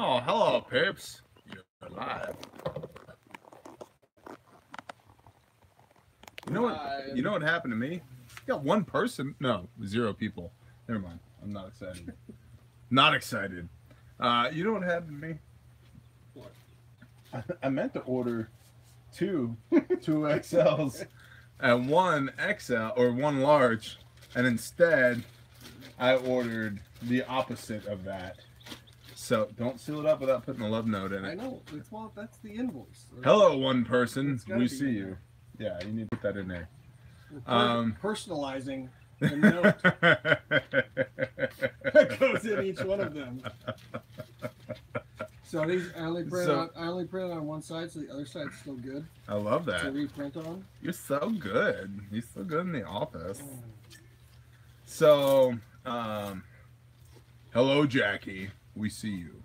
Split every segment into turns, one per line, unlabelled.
Oh, hello, Pips. You're alive. You know what happened to me? Got one person. No, 0 people. Never mind. I'm not excited. Not excited. You know what happened to me?
What?
I meant to order two XLs and one XL or one large, and instead I ordered the opposite of that. So don't seal it up without putting a love note in it.
I know. Well, that's the invoice.
Hello, one person. We see you.
There.
Yeah, you need to put that in there.
Personalizing the note that goes in each one of them. So these I only printed on one side, so the other side's still good.
I love that.
To reprint on.
You're so good. You're so good in the office. So, hello, Jackie. We see you,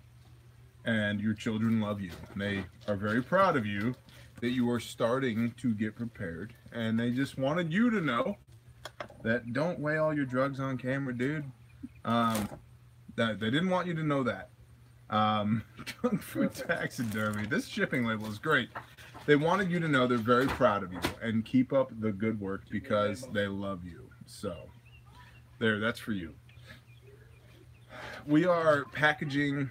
and your children love you. They are very proud of you that you are starting to get prepared, and they just wanted you to know that don't weigh all your drugs on camera, dude. That they didn't want you to know that. Junk food taxidermy. This shipping label is great. They wanted you to know they're very proud of you and keep up the good work because they love you. So, there, that's for you. We are packaging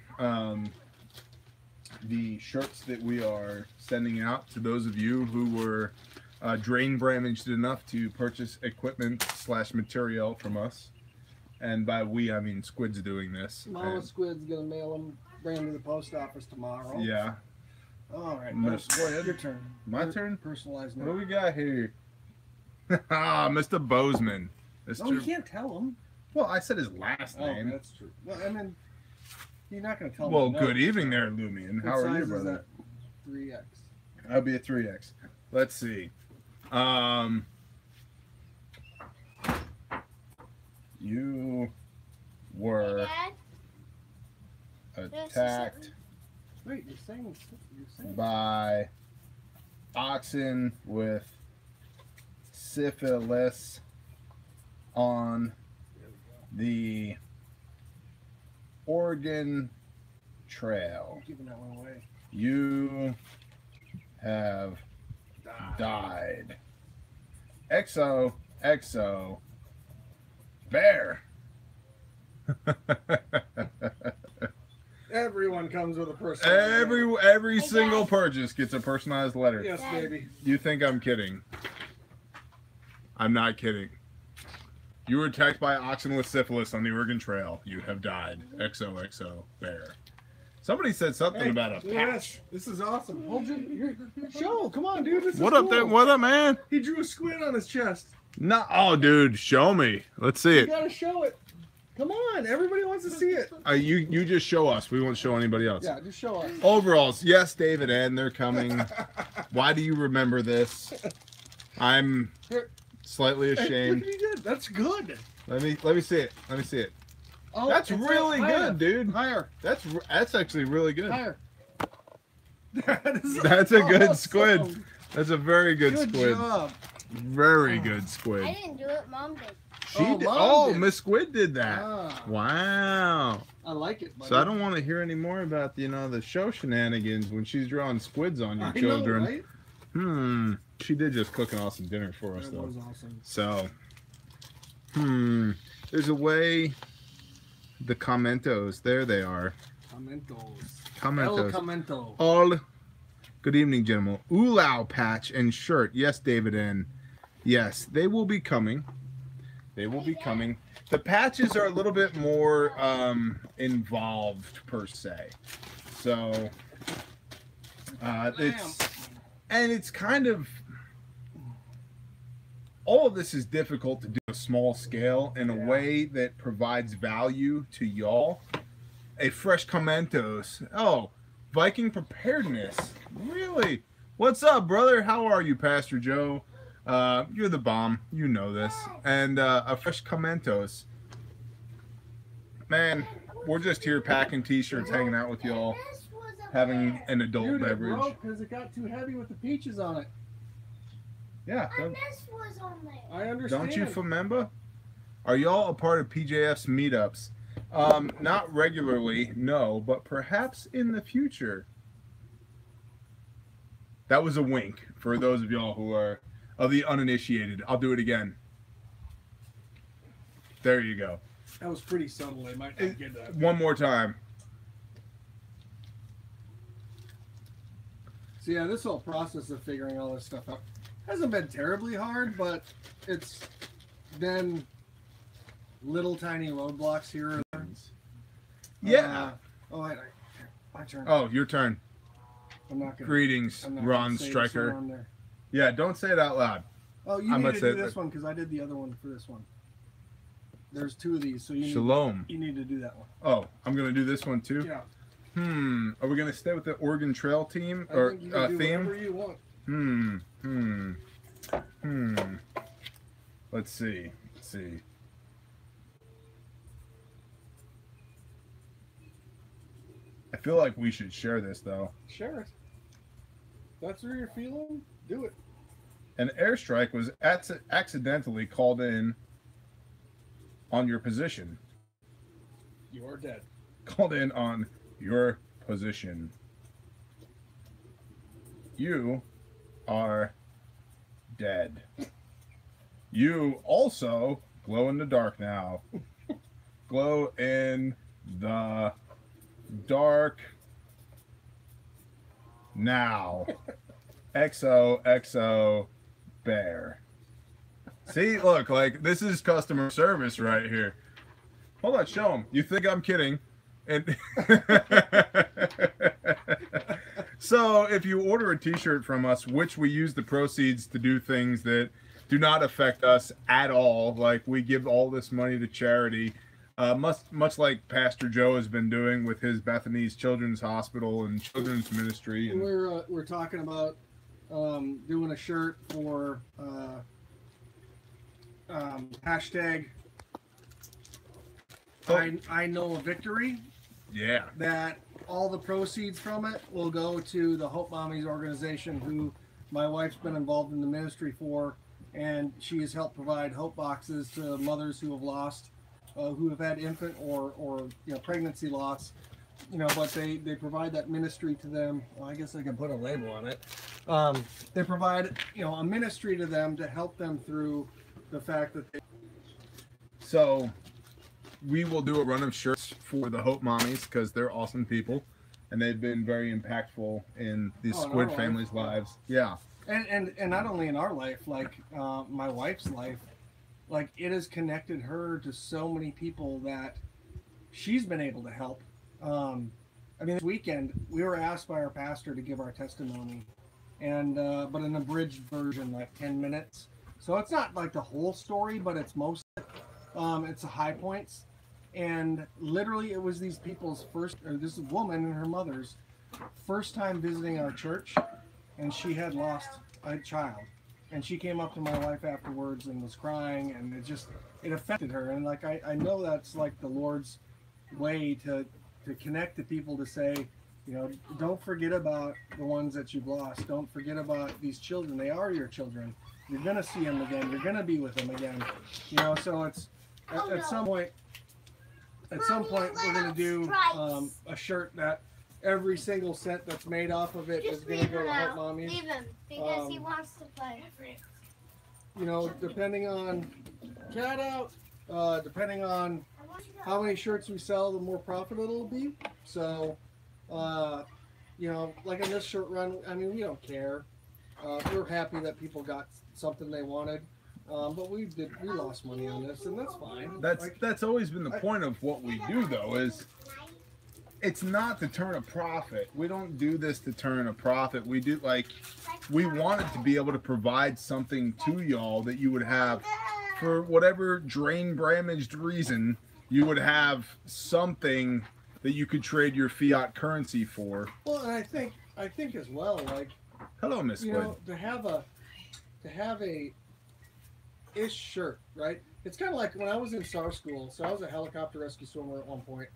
the shirts that we are sending out to those of you who were drain damaged enough to purchase equipment / material from us. And by we, I mean Squid's doing this.
Mama Squid's gonna mail them, bring them to the post office tomorrow.
Yeah.
All right,
Go ahead.
your turn.
My turn?
Personalized
What
note.
do we got here? Ah, Mr. Bozeman.
No, you can't tell him.
Well, I said his last name.
That's true. Well, I mean, you're not going to tell him.
Well, good evening there, Lumian. How are you, brother?
3X.
I'll be a 3X. Let's see. You were attacked
Wait, you're saying
by oxen with syphilis on the Oregon Trail.
I'm giving that one away.
You have died. XO bear.
Everyone comes with a person.
Every single purchase gets a personalized letter.
Yes, baby.
You think I'm kidding? I'm not kidding. You were attacked by oxen with syphilis on the Oregon Trail. You have died. XOXO bear. Somebody said something about a patch.
This is awesome. Hold your show. Come on, dude. This
What
is
up
cool.
there? What up, man?
He drew a squid on his chest.
No, oh, dude, show me. Let's see
You
it.
gotta show it. Come on, everybody wants to see it.
You just show us. We won't show anybody else.
Yeah, just show us.
Overalls, yes, David and they're coming. Why do you remember this? I'm slightly ashamed.
Hey, that's good.
Let me see it. Let me see it.
Oh,
That's really good, dude.
Higher.
That's actually really good.
Higher.
That's a good
awesome.
squid. That's a very good squid.
Good job.
Very good squid.
I didn't do it, Mom did.
She did.
Mom
Oh,
did.
Miss Squid did that.
Ah,
Wow.
I like it. Buddy.
So I don't want to hear any more about the show shenanigans when she's drawing squids on your children.
Know, right?
She did just cook an awesome dinner for us
That
though.
was awesome.
So there's a way the commentos, there they are.
El Commento.
All good evening, gentlemen. Oolau patch and shirt. Yes, David N. Yes, they will be coming. They will be coming. The patches are a little bit more involved per se. So it's kind of, all of this is difficult to do a small scale in a way that provides value to y'all. A fresh commentos. Oh, Viking preparedness. Really? What's up, brother? How are you, Pastor Joe? You're the bomb. You know this. And a fresh commentos. Man, we're just here packing t-shirts, hanging out with y'all, having an adult beverage.
Because it got too heavy with the peaches on it.
Yeah.
Was on there.
I understand.
Don't you remember? Are y'all a part of PJF's meetups? Not regularly, no, but perhaps in the future. That was a wink for those of y'all who are of the uninitiated. I'll do it again. There you go.
That was pretty subtle. They might not get that.
One more time.
So yeah, this whole process of figuring all this stuff out hasn't been terribly hard, but it's been little tiny roadblocks here and there.
Yeah.
My turn.
Oh, your turn.
I'm not gonna.
Greetings,
I'm not
Ron
gonna say
Stryker.
this one on there.
Yeah, don't say it out loud.
Oh, you need to do this one because I did the other one for this one. There's two of these, so you
Shalom.
You need to do that one.
Oh, I'm gonna do this one too.
Yeah.
Are we gonna stay with the Oregon Trail team
I
or
think you can do
theme?
whatever you want.
Let's see. Let's see. I feel like we should share this though.
Share it. That's where you're feeling. Do it.
An airstrike was accidentally called in on your position.
You are dead.
Called in on your position. You are dead. You also glow in the dark now. Glow in the dark now. XOXO bear. See, look, like this is customer service right here. Hold on, show them. You think I'm kidding? And so if you order a t-shirt from us, which we use the proceeds to do things that do not affect us at all, like we give all this money to charity, much like Pastor Joe has been doing with his Bethany's Children's Hospital and Children's Ministry. And
we're talking about doing a shirt for hashtag I know a victory.
Yeah.
That all the proceeds from it will go to the Hope Mommies organization, who my wife's been involved in the ministry for, and she has helped provide hope boxes to mothers who have lost, who have had infant or pregnancy loss. But they provide that ministry to them. Well, I guess I can put a label on it. They provide a ministry to them to help them through the fact that they.
So we will do a run of shirts for the Hope Mommies because they're awesome people, and they've been very impactful in these Squid families' lives. Yeah.
And not only in our life, like my wife's life, like it has connected her to so many people that she's been able to help. This weekend we were asked by our pastor to give our testimony, and but an abridged version, like 10 minutes. So it's not like the whole story, but it's most. It's the high points, and literally it was these people's this woman and her mother's first time visiting our church, and she had lost a child, and she came up to my wife afterwards and was crying, and it affected her, and like I know that's like the Lord's way to connect to people, to say, don't forget about the ones that you've lost. Don't forget about these children. They are your children. You're going to see them again. You're going to be with them again. So it's at some point we're going to do a shirt that every single cent that's made off of it is going to go to Hope Mommies.
Leave him because he wants to play.
Depending on depending on how many shirts we sell, the more profit it'll be. So, like in this shirt run, we don't care. We're happy that people got something they wanted, but we lost money on this, and that's fine.
That's always been the point of what we do, though, is it's not to turn a profit. We don't do this to turn a profit. We do, we wanted to be able to provide something to y'all that you would have, for whatever drain-damaged reason, you would have something that you could trade your fiat currency for.
Well, and I think as well, like,
hello, Miss Squid.
To have a ish shirt, right? It's kind of like when I was in SAR school. So I was a helicopter rescue swimmer at one point,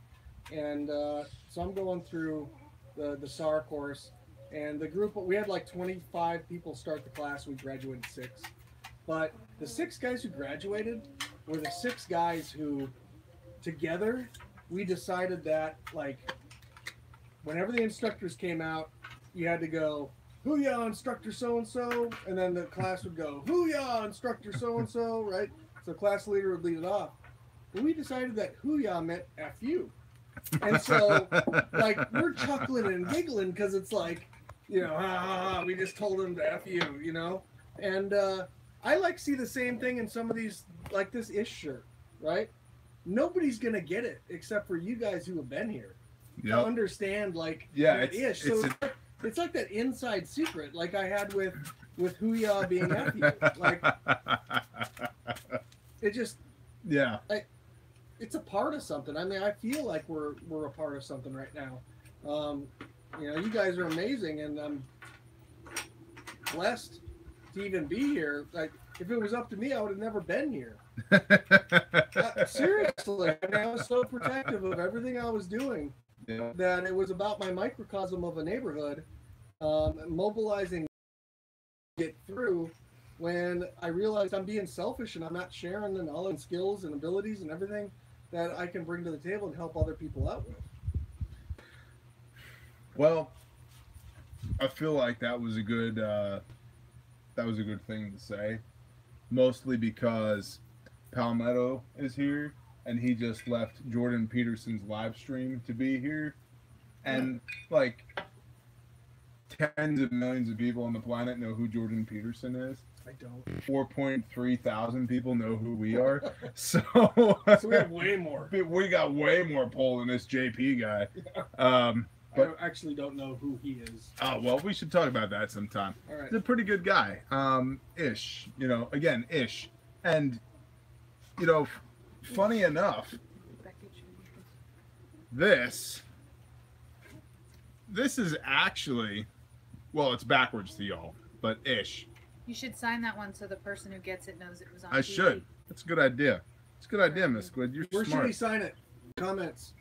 and so I'm going through the SAR course, and the group, we had like 25 people start the class. We graduated 6, but the 6 guys who graduated were the 6 guys who together we decided that, like, whenever the instructors came out, you had to go, "Hoo-yah, instructor so-and-so," and then the class would go, "Hoo-yah, instructor so-and-so," right? So the class leader would lead it off. But we decided that hoo-yah meant F you. And so, like, we're chuckling and giggling because it's like, you know, ha, ha, ha, we just told him to F you, you know? And I like see the same thing in some of these, like this ish shirt, right? Nobody's going to get it except for you guys who have been here. To understand, like, that ish. So it's like that inside secret, like I had with hoo-yah being F you. Like, it just...
Yeah.
It's a part of something. I mean, I feel like we're a part of something right now. You know, you guys are amazing, and I'm blessed to even be here. Like, if it was up to me, I would have never been here. Seriously, I mean, I was so protective of everything I was doing that it was about my microcosm of a neighborhood, mobilizing to get through. When I realized I'm being selfish and I'm not sharing the knowledge and skills and abilities and everything that I can bring to the table and help other people out with.
Well, I feel like that was a good thing to say, mostly because Palmetto is here and he just left Jordan Peterson's live stream to be here, and like tens of millions of people on the planet know who Jordan Peterson is.
I don't.
4.3 thousand people know who we are. So
we have way more.
We got way more pull than this JP guy. But
I actually don't know who he is.
Oh, well, we should talk about that sometime.
All right.
He's a pretty good guy. Ish. You know, again, ish. And, you know, funny enough, this is actually, well, it's backwards to y'all, but ish.
You should sign that one so the person who gets it knows it was on
I
TV.
should. That's a good idea. It's a good idea, Miss Squid. You're
Where
smart.
should he sign it? Comments.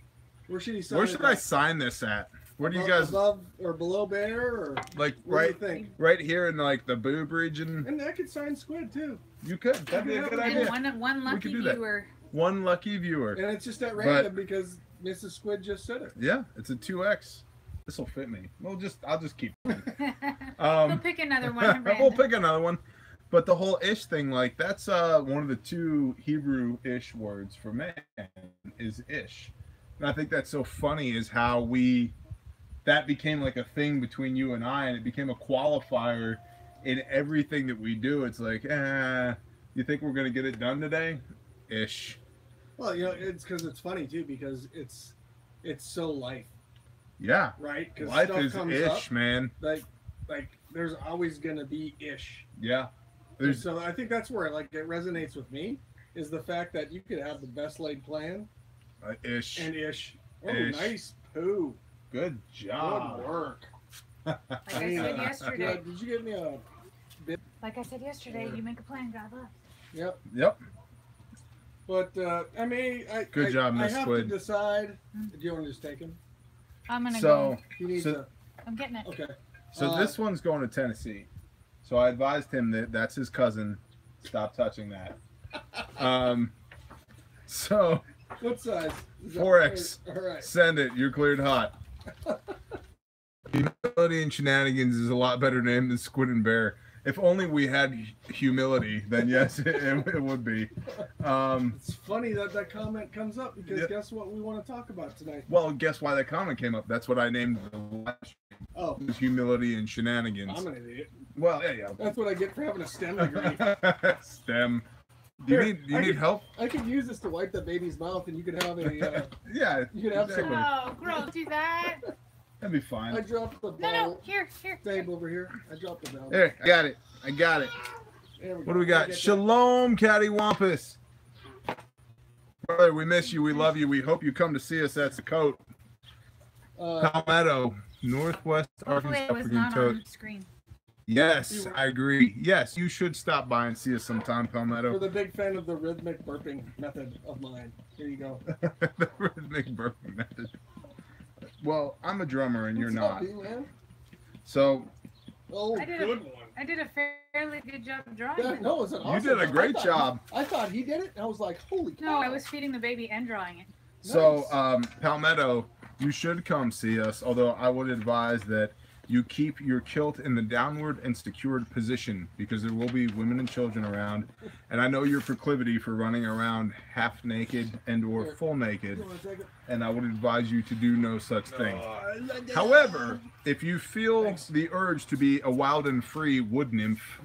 Where should he sign it?
Where should I sign this at? Where do you guys...
Above or below Bear? Or
like,
right,
right here in, like, the boob region?
And I could sign Squid, too.
You could. That'd be a good idea.
And one lucky viewer.
One lucky viewer.
And it's just at random because Mrs. Squid just said it.
Yeah, it's a 2X. This will fit me. I'll just keep it.
We'll pick another one.
We'll pick another one. But the whole ish thing, like, that's one of the two Hebrew-ish words for man is ish. And I think that's so funny is how that became like a thing between you and I, and it became a qualifier in everything that we do. It's like, you think we're going to get it done today? Ish.
Well, you know, it's because it's funny, too, because it's so life.
Yeah.
Right? Because
life is ish, man.
Like, there's always going to be ish.
Yeah.
So I think that's where it resonates with me, is the fact that you could have the best laid plan.
Ish.
And ish. Oh,
ish.
Nice poo.
Good job.
Good work.
Like I said yesterday.
Did you give me a bit?
Like I said yesterday, you make a plan, God love.
Yep.
Yep.
But I mean,
good job, Miss
I have
Squid.
to decide. Do you want to just take him?
I'm gonna go. I'm getting it.
Okay.
So this one's going to Tennessee. So I advised him that that's his cousin. Stop touching that. So.
What size?
4X.
All right.
Send it. You're cleared hot. Humility and Shenanigans is a lot better name than Squid and Bear. If only we had humility, then yes, it would be.
It's funny that comment comes up because guess what we want to talk about tonight?
Well, guess why that comment came up? That's what I named the last stream.
Oh.
It was Humility and Shenanigans.
I'm an idiot.
Well, yeah.
That's what I get for having a STEM degree.
STEM. Do you need help?
I could use this to wipe the baby's mouth, and you could have a.
Yeah.
You could have
exactly.
Oh, girl, do that.
That'd be fine.
I dropped the ball.
No, here.
Babe, over here. I dropped the ball.
There, I got it.
There we
What do we got? Shalom, Cattywampus. Brother, we miss you. We love you. We hope you come to see us at the coat. Palmetto, Northwest
Hopefully
Arkansas.
it was not on screen.
Yes, I agree. Yes, you should stop by and see us sometime, Palmetto.
For the big fan of the rhythmic burping method of mine. Here you go.
The rhythmic burping method. Well, I'm a drummer and you're not.
Man?
So.
Oh, good one.
I did a fairly good job of drawing
it. No, it was an awesome
You did a great job.
I thought he did it, and I was like, holy cow.
No, I was feeding the baby and drawing it.
So, Palmetto, you should come see us, although I would advise that you keep your kilt in the downward and secured position because there will be women and children around. And I know your proclivity for running around half naked and or full naked, and I would advise you to do no such thing. However, if you feel the urge to be a wild and free wood nymph,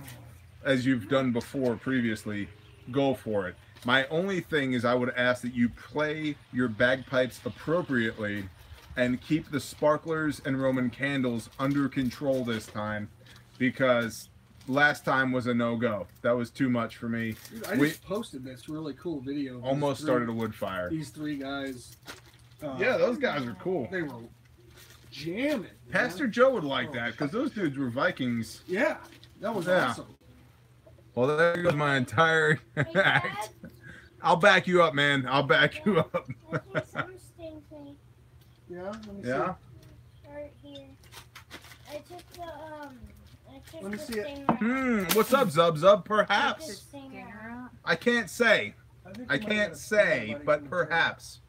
as you've done before previously, go for it. My only thing is I would ask that you play your bagpipes appropriately and keep the sparklers and Roman candles under control this time, because last time was a no-go. That was too much for me.
Dude, I just posted this really cool video.
Almost started a wood fire.
These three guys.
Yeah, those guys are cool.
They were jamming.
Pastor Joe would like that because those dudes were Vikings.
Yeah, that was awesome.
Well, there goes my entire act. I'll back you up, man. I'll back you up.
Yeah, let me
yeah.
see.
Right here. I took the
Let me see it.
What's up, Zub Zub? Perhaps. I can't say. I can't say, but perhaps.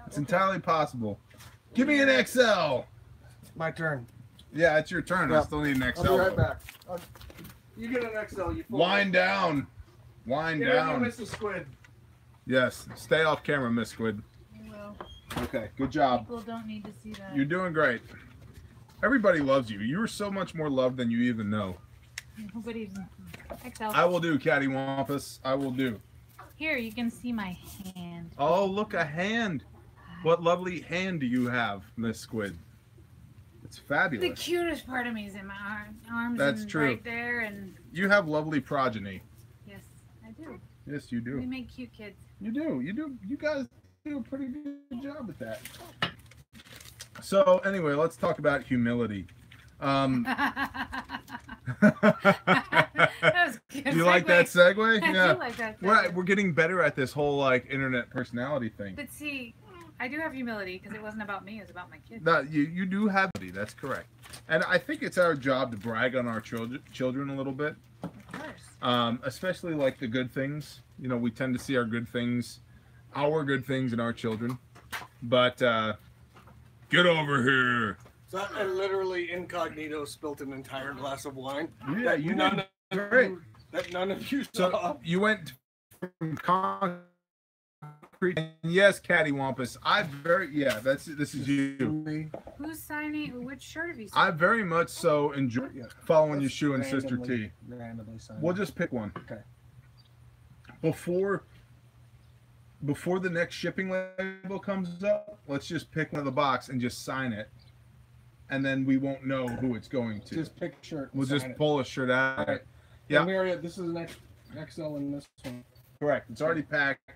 It's entirely possible. Give me an XL.
My turn.
Yeah, it's your turn. I still need an XL.
I'll be right back. You get an XL. You
wind down. Wind down.
Mr. Squid.
Yes. Stay off camera, Miss Squid.
I will.
Okay. Good job.
People don't need to see that.
You're doing great. Everybody loves you. You are so much more loved than you even know.
Nobody's XL.
I will do, Cattywampus. I will do.
Here, you can see my hand.
Oh, look, a hand. What lovely hand do you have, Miss Squid? It's fabulous.
The cutest part of me is in my arms.
That's
and
true.
Right there, and
you have lovely progeny.
yes, I do.
Yes, you do.
We make cute kids.
You do. You do. You guys do a pretty good job at that. So anyway, let's talk about humility.
That was a good
Do you like that segue?
I
Yeah.
do like that segue.
We're getting better at this whole like internet personality thing.
But see, I do have humility because it wasn't about me; it was about my kids.
No, you do have it. That's correct. And I think it's our job to brag on our children a little bit.
Of course.
Especially like the good things. You know, we tend to see our good things in our children. But get over here.
So I literally incognito spilt an entire glass of wine.
Yeah, you none
of you
so
saw.
You went from concrete. Yes, Cattywampus. This is you.
Who's signing? Which shirt have you signed?
I very much so enjoy following Yeshua and Sister T.
Randomly signed.
We'll just pick one.
Okay.
Before the next shipping label comes up, let's just pick one of the box and just sign it. And then we won't know who it's going to.
Just pick a shirt.
We'll just pull a shirt out.
Right. Yeah. This is an XL in this one.
Correct. It's already packed.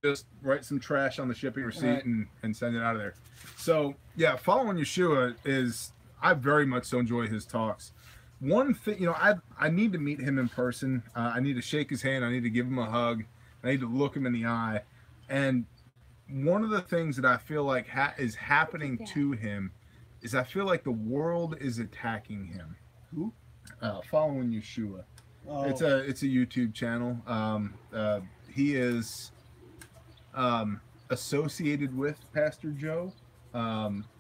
Just write some trash on the shipping receipt and send it out of there. So yeah, following Yeshua is, I very much so enjoy his talks. One thing, I need to meet him in person. I need to shake his hand. I need to give him a hug. I need to look him in the eye. And one of the things that I feel like is happening to him is I feel like the world is attacking him.
Who?
Following Yeshua.
Oh.
It's a YouTube channel. He is associated with Pastor Joe.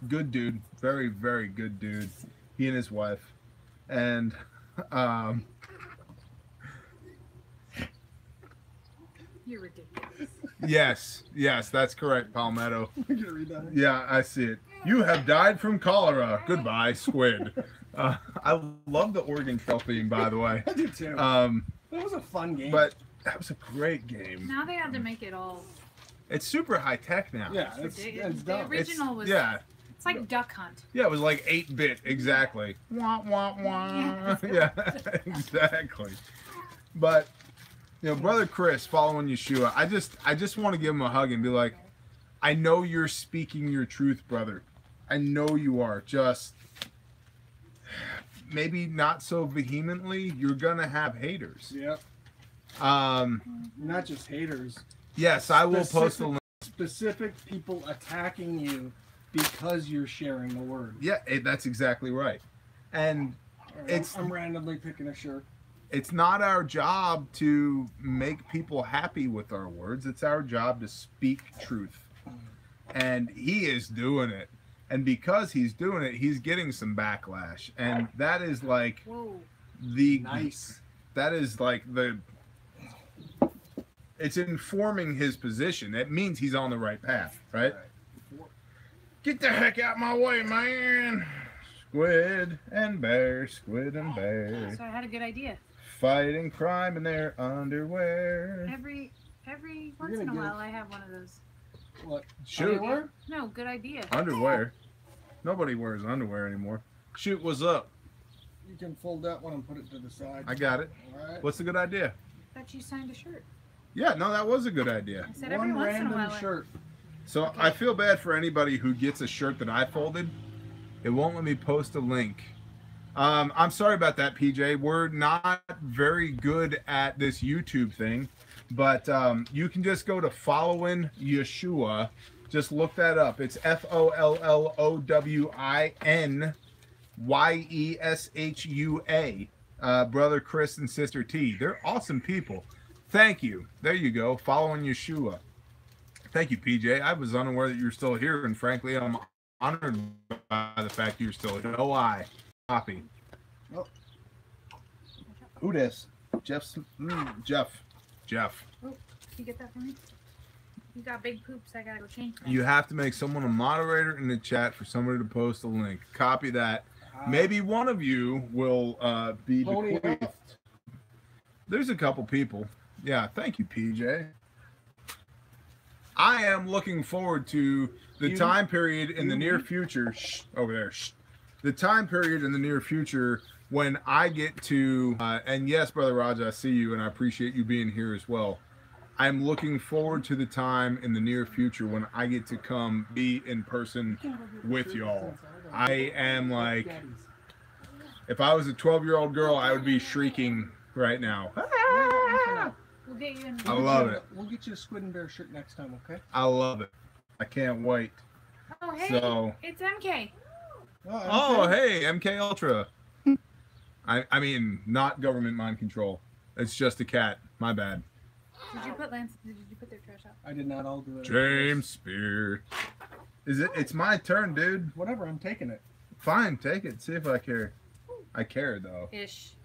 Good dude, very, very good dude. He and his wife. And
You're ridiculous.
Yes, that's correct, Palmetto.
You gonna read that?
Yeah, I see it. You have died from cholera. Goodbye, squid. I love the Oregon Trail theme, by the way.
I do too. That was a fun game.
But that was a great game.
Now they have to make it all.
It's super high tech now.
Yeah, it's
The
dumb.
original was.
Yeah.
It's like Duck Hunt.
Yeah, it was like 8-bit, exactly. Wah, wah, wah. Yeah, exactly. But, Brother Chris, following Yeshua, I just want to give him a hug and be like, I know you're speaking your truth, brother. I know you are. Just maybe not so vehemently. You're going to have haters.
Yep. Not just haters.
Yes, I will post the link.
Specific people attacking you because you're sharing the word.
Yeah, that's exactly right. And
I'm randomly picking a shirt.
It's not our job to make people happy with our words. It's our job to speak truth. and he is doing it. And because he's doing it, he's getting some backlash, and that is like
nice.
That is like it's informing his position. It means he's on the right path, right? Get the heck out my way, man! Squid and bear, squid and bear.
So I had a good idea.
Fighting crime in their underwear.
Every once in a while, I have one of those.
What?
Shoot.
Underwear?
No, good idea.
Underwear. Nobody wears underwear anymore. Shoot, what's up?
You can fold that one and put it to the side.
I got it.
All right.
What's a good idea?
I thought you signed a shirt.
Yeah, no, that was a good idea.
I said every
One
once in a
random
while.
shirt.
So
Okay.
I feel bad for anybody who gets a shirt that I folded. It won't let me post a link. I'm sorry about that, PJ. We're not very good at this YouTube thing, but you can just go to Following Yeshua. Just look that up. It's FOLLOWINYESHUA. Brother Chris and Sister T. They're awesome people. Thank you. There you go. Following Yeshua. Thank you, PJ. I was unaware that you're still here, and frankly, I'm honored by the fact you're still here. No lie. Copy.
Oh.
Who this? Jeff. Jeff.
Oh, can you get that for me? You got big poops. I gotta go change them.
You have to make someone a moderator in the chat for somebody to post a link. Copy that. Maybe one of you will be bequeathed. There's a couple people. Yeah, thank you, PJ. I am looking forward to the time period in the near future. Shh, over there. Shh. The time period in the near future when I get to, and yes, Brother Raja, I see you, and I appreciate you being here as well. I'm looking forward to the time in the near future when I get to come be in person with y'all. I am like, if I was a 12-year-old girl, I would be shrieking right now.
We'll get you in.
I love it.
We'll get you a squid and bear shirt next time, okay?
I love it. I can't wait.
Oh, hey,
So-
it's MK.
Oh, hey, MK Ultra. I mean, not government mind control. It's just a cat. My bad.
Did you put their trash out?
I did not all do it.
James Spear. Is it? It's my turn, dude.
Whatever, I'm taking it.
Fine, take it. See if I care. I care though.
Ish.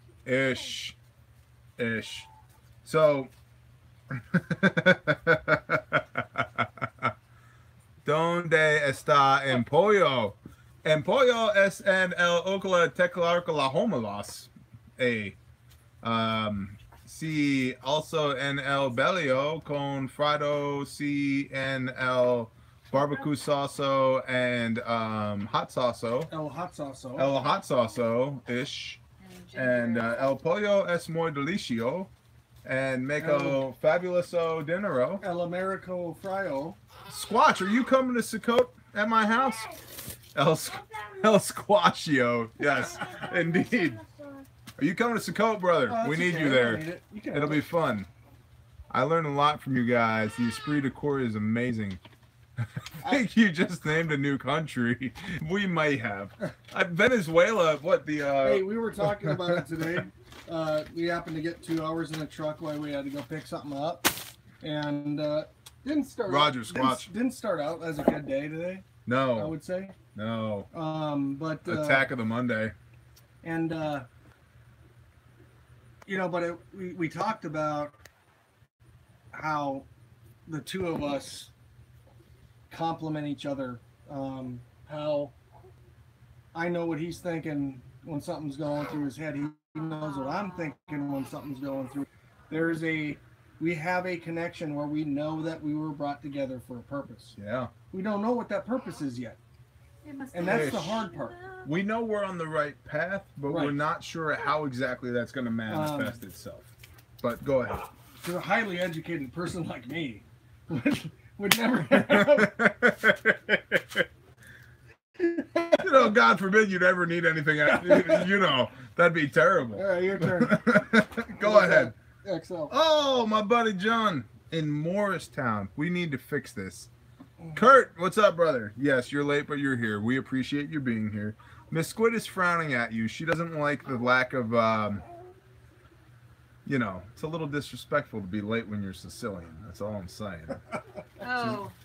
So. ¿Dónde está el pollo? El pollo es en el Oklahoma. Sí, also en el belio con frido, sí, en el barbecue sauce and hot sauce.
El hot sauce.
El hot sauce-ish. And el pollo es muy delicioso. And make a fabuloso dinero.
El Americo Frio.
Squatch, are you coming to Sukkot at my house? El Squashio. Yes, indeed. Are you coming to Sukkot, brother? We need you there. It'll be fun. I learned a lot from you guys. The esprit de corps is amazing. I think you just named a new country. We may have. Venezuela, what the...
Hey, we were talking about it today. We happened to get 2 hours in a truck while we had to go pick something up. And didn't start didn't start out as a good day today.
No.
I would say.
No.
But
Attack of the Monday.
And you know, but we talked about how the two of us complement each other. How I know what he's thinking when something's going through his head. He knows what I'm thinking when something's going through. We have a connection where we know that we were brought together for a purpose.
Yeah.
We don't know what that purpose is yet. And that's the hard part.
We know we're on the right path, but we're not sure how exactly that's going to manifest itself. But go ahead.
To a highly educated person like me, would never have.
You know, God forbid you'd ever need anything. You know, that'd be terrible.
All right, your turn.
Go ahead.
XL.
Oh, my buddy John in Morristown. We need to fix this. Kurt, what's up, brother? Yes, you're late, but you're here. We appreciate you being here. Miss Squid is frowning at you. She doesn't like the lack of You know, it's a little disrespectful to be late when you're Sicilian. That's all I'm saying.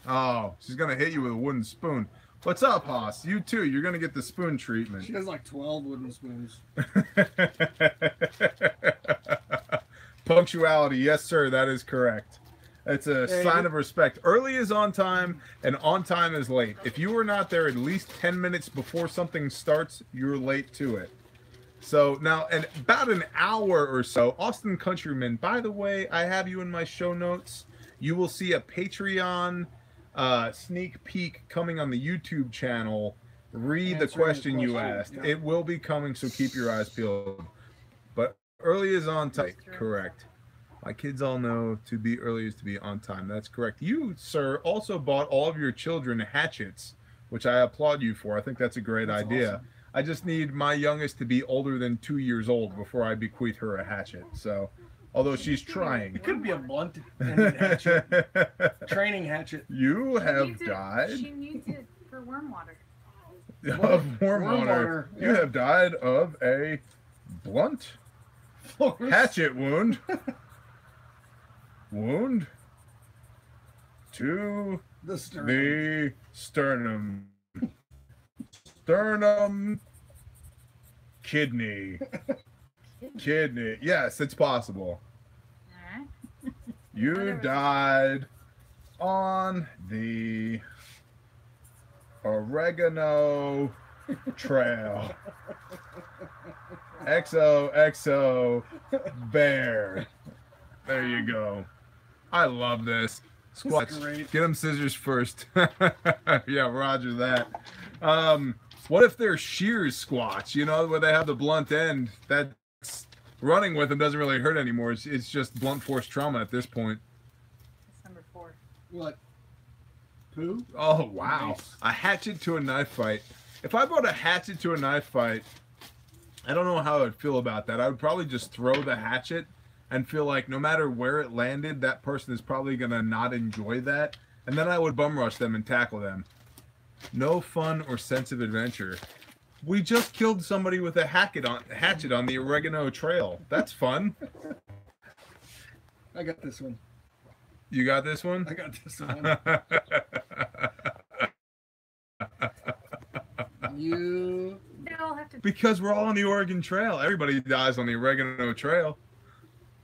Oh.
She's gonna hit you with a wooden spoon. What's up, Haas? You too. You're gonna get the spoon treatment.
She has like 12 wooden spoons.
Punctuality, yes, sir. That is correct. It's a sign of respect. Early is on time, and on time is late. If you are not there at least 10 minutes before something starts, you're late to it. So now, in about an hour or so, Austin Countryman, by the way, I have you in my show notes. You will see a Patreon sneak peek coming on the YouTube channel. Read the question you asked.
Yeah.
It will be coming, so keep your eyes peeled. But early is on time. Correct. My kids all know to be early is to be on time. That's correct. You, sir, also bought all of your children hatchets, which I applaud you for. I think that's a great idea.
Awesome.
I just need my youngest to be older than 2 years old before I bequeath her a hatchet. So, although she's trying.
It could be a blunt ended hatchet. Training hatchet.
You have died.
She needs it for worm water.
Of worm water. You have died of a blunt hatchet wound. Wound to
The sternum.
the sternum. Sternum. Kidney. Kidney. Yes, it's possible.
Alright.
You died on the oregano trail. XOXO bear. There you go. I love this. Squats.
Great.
Get them scissors first. Yeah, roger that. What if they're shears squats, you know, where they have the blunt end? That's running with them doesn't really hurt anymore. It's just blunt force trauma at this point.
That's number 4.
What? Poo?
Oh, wow.
Nice.
A hatchet to a knife fight. If I brought a hatchet to a knife fight, I don't know how I'd feel about that. I would probably just throw the hatchet and feel like no matter where it landed, that person is probably going to not enjoy that. And then I would bum rush them and tackle them. No fun or sense of adventure. We just killed somebody with a hatchet on the oregano trail. That's fun.
I got this one.
You got this one?
I got this one. You.
They all have to.
Because we're all on the Oregon Trail. Everybody dies on the oregano trail.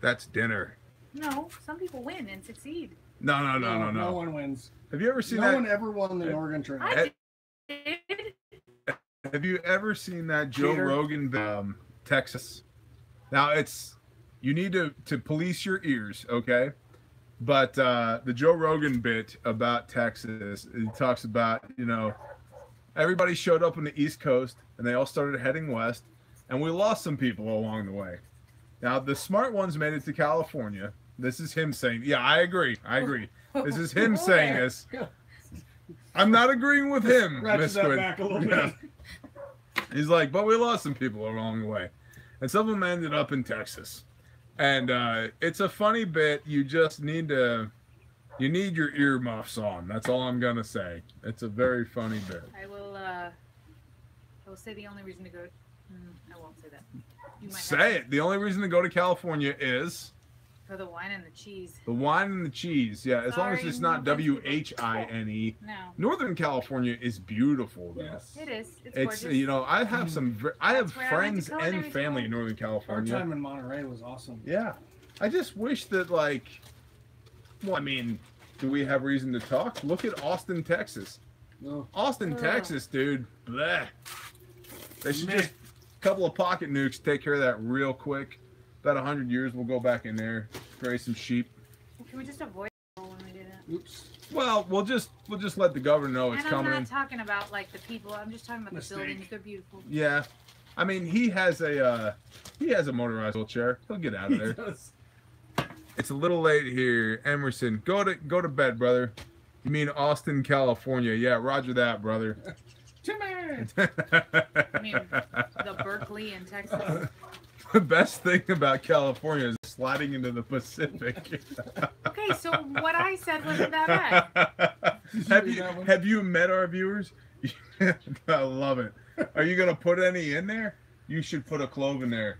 That's dinner.
No, some people win and succeed.
No.
No one wins.
Have you ever seen
No
that?
one ever won the Oregon Trail.
I did.
Have you ever seen that Joe
Cheater.
Rogan, Texas? Now you need to police your ears, okay? But the Joe Rogan bit about Texas, he talks about, you know, everybody showed up on the East Coast and they all started heading west, and we lost some people along the way. Now the smart ones made it to California. This is him saying, yeah, I agree. This is him saying this. I'm not agreeing with him,
Ratchet
Miss
that
Squid.
back a little
Yeah.
bit.
He's like, but we lost some people along the way. And some of them ended up in Texas. And it's a funny bit. You just need your earmuffs on. That's all I'm going to say. It's a very funny bit.
I will say the only reason to go. I won't say that. You might
Say it. The only reason to go to California is
for the wine and the cheese.
the wine and the cheese. Yeah, as long as
Sorry,
it's not
no offense to
WHINE.
No,
Northern California is beautiful, though.
Yes.
it is. It's
It's
gorgeous.
you know, I have I have
That's where I went to
friends
culinary
and family
school.
in Northern
Our
California.
time in Monterey was awesome.
Yeah. I just wish that, like, well, I mean, do we have reason to talk? Look at Austin, Texas.
No.
Austin,
Ugh.
Texas, dude. Bleh. They should
Meh.
just a couple of pocket nukes take care of that real quick. About 100 years, we'll go back in there, graze some sheep.
Can we just avoid it when we do that?
Oops.
Well, we'll just let the governor know it's
And
coming.
I'm not talking about like the people. I'm just talking about
Mistake.
the buildings. They're beautiful.
Yeah. I mean, he has a motorized wheelchair. He'll get out of there. It's a little late here. Emerson, go to bed, brother. You mean Austin, California? Yeah, roger that, brother.
Timmy!
I mean, the Berkeley in Texas.
The best thing about California is sliding into the Pacific.
Okay, so what I said wasn't that bad.
have you met our viewers? I love it. Are you gonna put any in there? You should put a clove in there.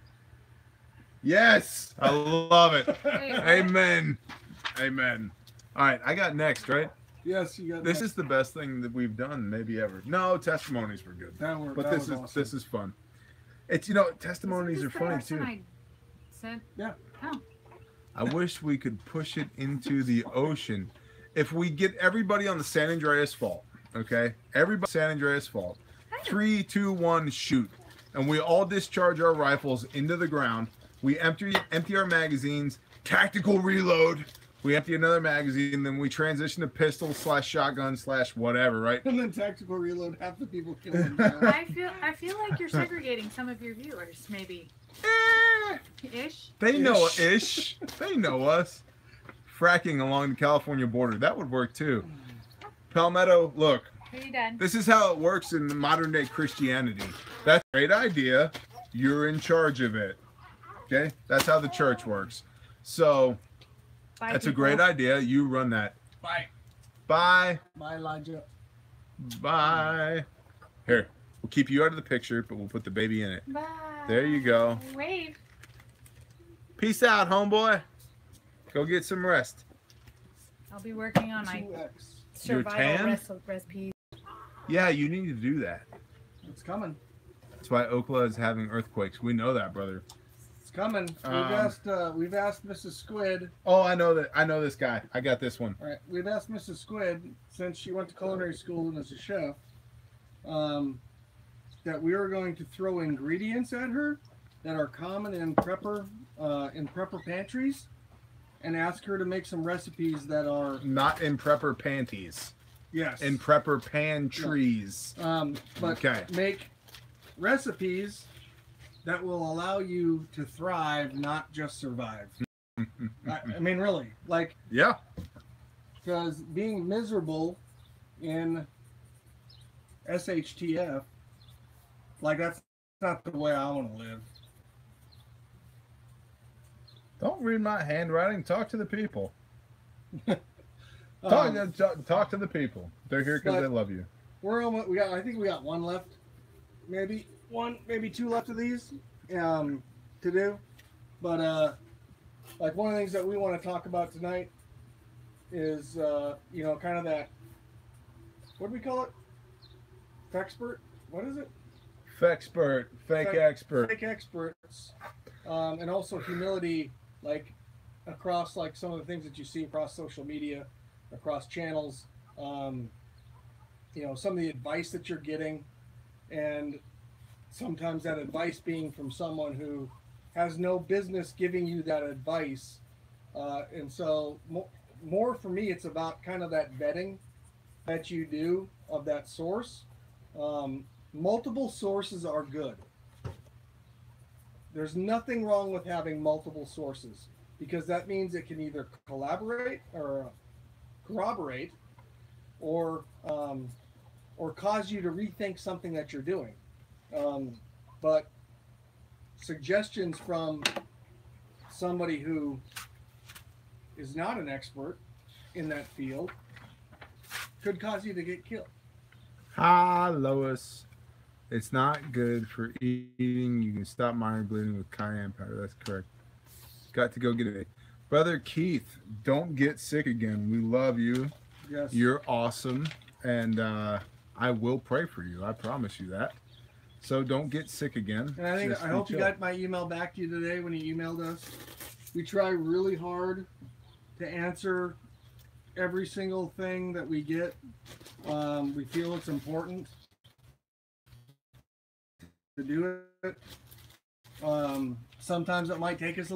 Yes, I love it.
Hey,
Amen. Amen. All right, I got next, right?
Yes, you got
This is the best thing that we've done maybe ever. No, testimonies were good. But this is
awesome.
this is fun. It's testimonies
Isn't
are
this the
funny
person
too.
I sent?
Yeah.
Oh,
I wish we could push it into the ocean. If we get everybody on the San Andreas Fault, okay? Everybody San Andreas Fault. 3, 2, 1, shoot. And we all discharge our rifles into the ground. We empty our magazines, tactical reload. We empty another magazine, then we transition to pistol / shotgun / whatever, right?
And then tactical reload, half the people kill themselves.
I feel like you're segregating some of your viewers, maybe. Ish.
They know ish. They know us. Fracking along the California border. That would work too. Palmetto, look.
Are you done?
This is how it works in the modern day Christianity. That's a great idea. You're in charge of it. Okay? That's how the church works. So
Bye,
that's
people.
a great idea. You run that.
Bye.
Bye.
Bye, Elijah.
Bye. Here. We'll keep you out of the picture, but we'll put the baby in it.
Bye.
There you go.
Wave.
Peace out, homeboy. Go get some rest.
I'll be working on my
2X.
Your
survival
tan?
recipes.
Yeah, you need to do that.
It's coming.
That's why Okla is having earthquakes. We know that, brother.
It's coming. We've asked Mrs. Squid.
Oh, I know that. I know this guy. I got this one.
All right, we've asked Mrs. Squid, since she went to culinary school and is a chef, that we are going to throw ingredients at her that are common in prepper pantries, and ask her to make some recipes that are
Not in prepper panties.
yes
In prepper pantries.
but
Okay.
make recipes that will allow you to thrive, not just survive. I mean, really, like,
Yeah.
because being miserable in SHTF, like, that's not the way I want to live.
Don't read my handwriting. Talk to the people.
Um,
Talk to the people. They're here because
but-
they love you.
We're almost. I think we got one left, maybe two left of these to do. But like, one of the things that we want to talk about tonight is kind of that. What do we call it? Fexpert. What is it?
Fexpert, fake expert.
Fake experts, and also humility, like, across, like, some of the things that you see across social media, across channels. Some of the advice that you're getting, and sometimes that advice being from someone who has no business giving you that advice. And so more for me, it's about kind of that vetting that you do of that source. Multiple sources are good. There's nothing wrong with having multiple sources, because that means it can either collaborate or corroborate, or cause you to rethink something that you're doing. But suggestions from somebody who is not an expert in that field could cause you to get killed.
Hi, Lois. It's not good for eating. You can stop minor bleeding with cayenne powder. That's correct. Got to go get it. Brother Keith, don't get sick again. We love you.
Yes.
You're awesome. And I will pray for you. I promise you that. So don't get sick again.
And I hope you got my email back to you today when you emailed us. We try really hard to answer every single thing that we get. We feel it's important to do it. Sometimes it might take us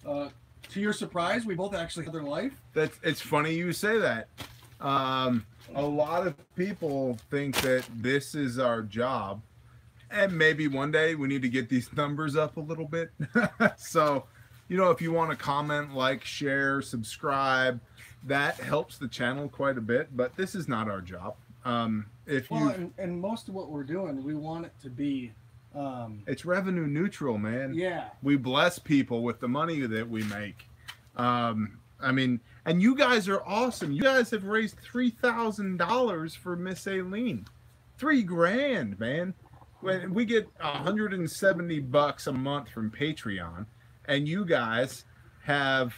to your surprise, we both actually had their life.
It's funny you say that. A lot of people think that this is our job, and maybe one day we need to get these numbers up a little bit. So, if you want to comment, like, share, subscribe, that helps the channel quite a bit. But this is not our job. And
most of what we're doing, we want it to be.
It's revenue neutral, man.
Yeah.
We bless people with the money that we make. And you guys are awesome. You guys have raised $3,000 for Miss Aileen. $3,000, man. When we get $170 a month from Patreon, and you guys have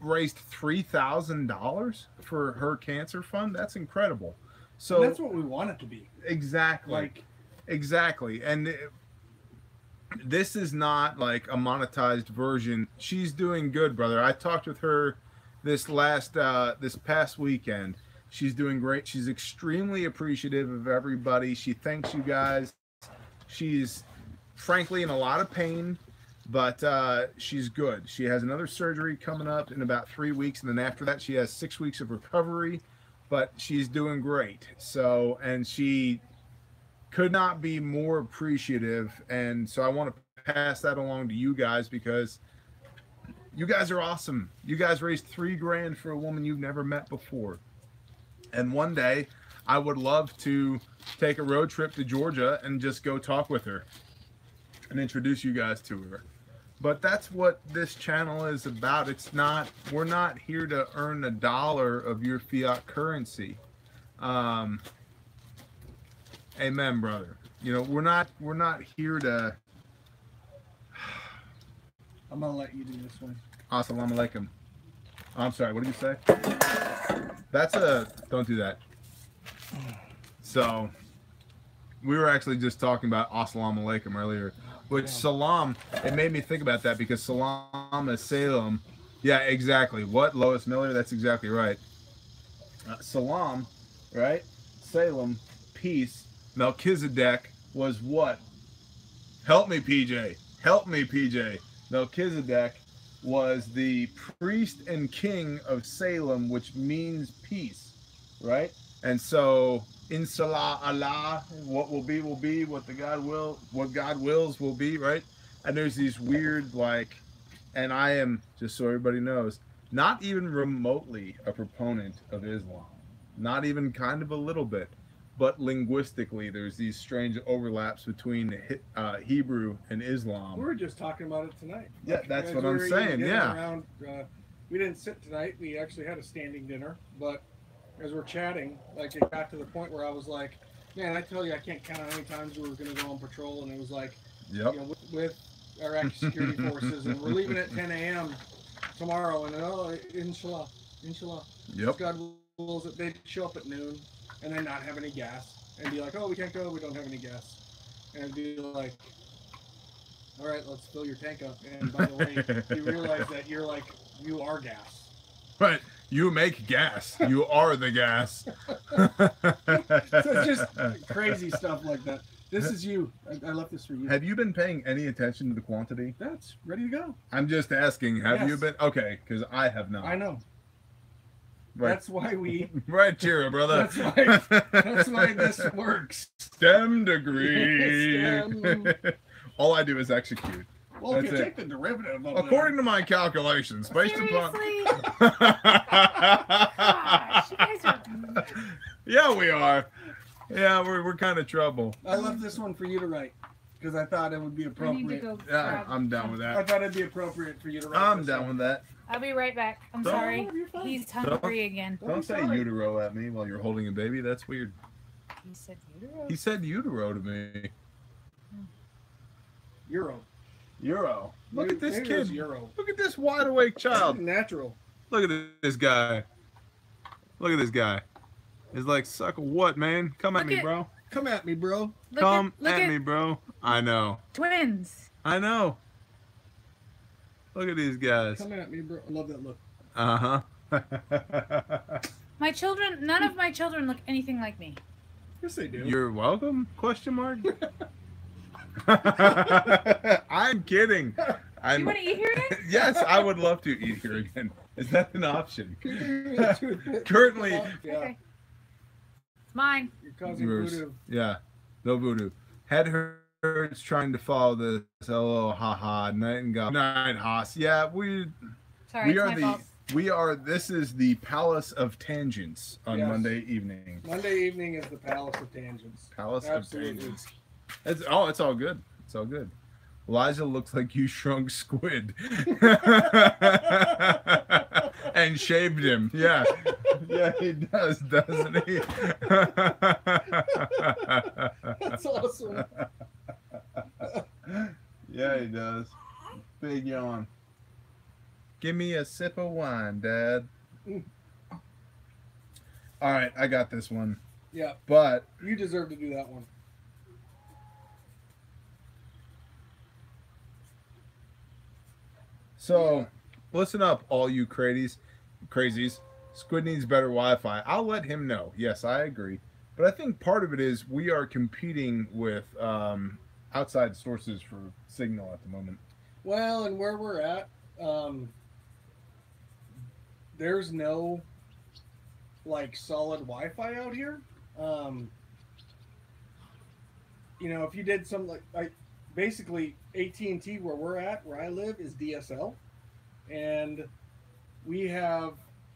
raised $3,000 for her cancer fund. That's incredible. So
And that's what we want it to be.
exactly,
Like,
exactly, and this is not like a monetized version. She's doing good, brother. I talked with her this past weekend. She's doing great. She's extremely appreciative of everybody. She thanks you guys. She's frankly in a lot of pain, but she's good. She has another surgery coming up in about 3 weeks, and then after that she has 6 weeks of recovery, but she's doing great. So, and she could not be more appreciative, and so I want to pass that along to you guys because you guys are awesome. You guys raised $3,000 for a woman you've never met before, and one day I would love to take a road trip to Georgia and just go talk with her and introduce you guys to her. But that's what this channel is about. It's not, we're not here to earn $1 of your fiat currency. Amen, brother. You know, we're not here to.
I'm gonna let you do this one.
Assalamu alaikum. I'm sorry, what did you say? Don't do that. So, we were actually just talking about Assalamu alaikum earlier, which salam, it made me think about that because salam is salam. Yeah, exactly. What, Lois Miller? That's exactly right. Salam, right? Salem, peace. Melchizedek was what? Help me, PJ. Help me, PJ. Melchizedek was the priest and king of Salem, which means peace, right? And so, inshallah, Allah, what will be, what God wills will be, right? And there's these weird, like, and I am, just so everybody knows, not even remotely a proponent of Islam. Not even kind of a little bit. But linguistically, there's these strange overlaps between Hebrew and Islam.
We were just talking about it tonight.
Yeah, that's
As
what
we
I'm
were
saying.
eating
Yeah.
dinner around, we didn't sit tonight. We actually had a standing dinner. But as we're chatting, like it got to the point where I was like, man, I tell you, I can't count how many times we were going to go on patrol. And it was like,
Yep.
you know, with our active security forces. And we're leaving at 10 a.m. tomorrow. And inshallah.
Yep.
God wills that they'd show up at noon and then not have any gas. And be like, oh, we can't go, we don't have any gas. And be like, all right, let's fill your tank up. And by the way, you realize that you are gas.
Right. You make gas. You are the gas.
So it's just crazy stuff like that. This is you. I left this for you.
Have you been paying any attention to the quantity?
That's ready to go.
I'm just asking, have you
Yes.
been? Okay, because I have not.
I know.
Right.
That's why we.
Right, cheer, brother.
That's why this works.
STEM degree.
STEM.
All I do is execute.
Well, if
That's
you
it.
take the derivative of
According to my calculations, based upon.
Seriously? Gosh, you guys are.
Yeah, we are. Yeah, we're kind of trouble.
I left this one for you to write because I thought it would be
I need to
appropriate.
go.
Yeah,
grab
I'm down with
I
that.
thought it'd be appropriate for you to write.
I'm
this
down
one.
with that.
I'll be right back. I'm
Don't-
sorry.
You're fine.
He's hungry again.
Don't
Don't
be
say
sorry.
utero at me while you're holding a baby. That's weird.
He said utero.
He said utero to me.
Euro.
Euro. Look at this
Maybe it was
kid.
Euro.
Look at this wide awake child.
Natural.
Look at this guy. Look at this guy. He's like, suck a what, man? Come at
Look
me,
at-
bro.
Come at me, bro.
Come
look
at me, bro. I know.
Twins.
I know. Look at these guys.
Come at me, bro. I love that look.
Uh-huh.
My children. None of my children look anything like me.
Yes, they do.
You're welcome? Question mark. I'm kidding.
You want to eat here again?
Yes, I would love to eat here again. Is that an option? Currently.
Yeah.
Okay. It's mine.
You're causing
Yours.
voodoo.
Yeah, no voodoo. Head hurts trying to follow this. Hello, haha. Night and God. Night, Haas. Yeah,
Sorry,
we
it's
are
my
the
fault.
this is the Palace of Tangents on
Yes.
Monday evening.
Monday evening is the Palace of Tangents.
Palace
Absolutely.
of Tangents. It's all good. It's all good. Elijah looks like you shrunk Squid and shaved him. Yeah. Yeah, he does, doesn't he?
That's awesome.
Yeah, he does. Big yawn. Give me a sip of wine, Dad. All right, I got this one.
Yeah,
But
you deserve to do that one.
so, listen up, all you crazies. Squid needs better Wi-Fi. I'll let him know. Yes, I agree. But I think part of it is we are competing with outside sources for signal at the moment.
Well, and where we're at, there's no like solid Wi-Fi out here. You know, if you did some like basically AT&T where we're at, where I live, is DSL, and we have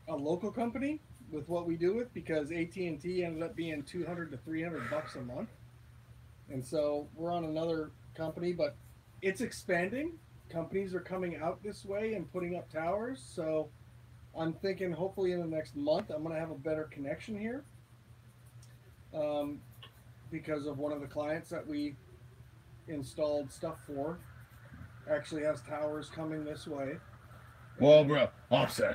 a local company with what we do with because AT&T ended up being $200 to $300 a month, and so we're on another company, but it's expanding. Companies are coming out this way and putting up towers, so I'm thinking hopefully in the next month I'm going to have a better connection here, because of one of the clients that we installed stuff for actually has towers coming this way.
Well, bro, OffSec.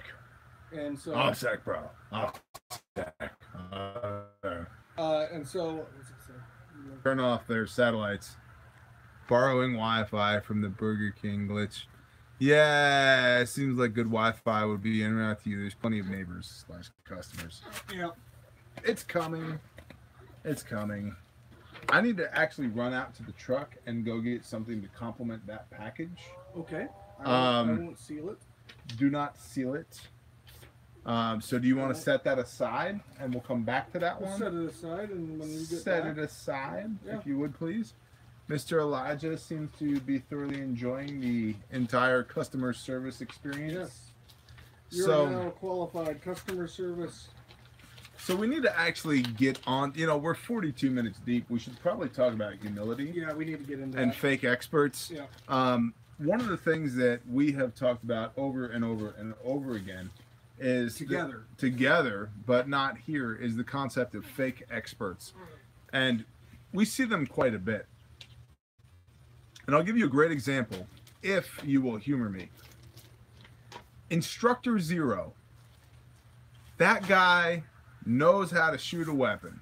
And so
OffSec, bro. OffSec.
and so what's it say?
Turn off their satellites. Borrowing Wi-Fi from the Burger King glitch. Yeah, it seems like good Wi-Fi would be in around to you. There's plenty of neighbors / customers.
Yeah.
It's coming. It's coming. I need to actually run out to the truck and go get something to complement that package.
Okay. I won't seal it.
Do not seal it. So do you want to set that aside and we'll come back to that
We'll
one?
set it aside, and when you get
Set
back,
it aside,
Yeah.
if you would please. Mr. Elijah seems to be thoroughly enjoying the entire customer service experience.
yes, you're
So,
now a qualified customer service.
so we need to actually get on. You know, we're 42 minutes deep. We should probably talk about humility
Yeah, we need to get into
and
that.
fake experts.
Yeah.
One of the things that we have talked about over and over and over again is together, but not here, is the concept of fake experts, and we see them quite a bit. And I'll give you a great example, if you will humor me. Instructor Zero. That guy knows how to shoot a weapon.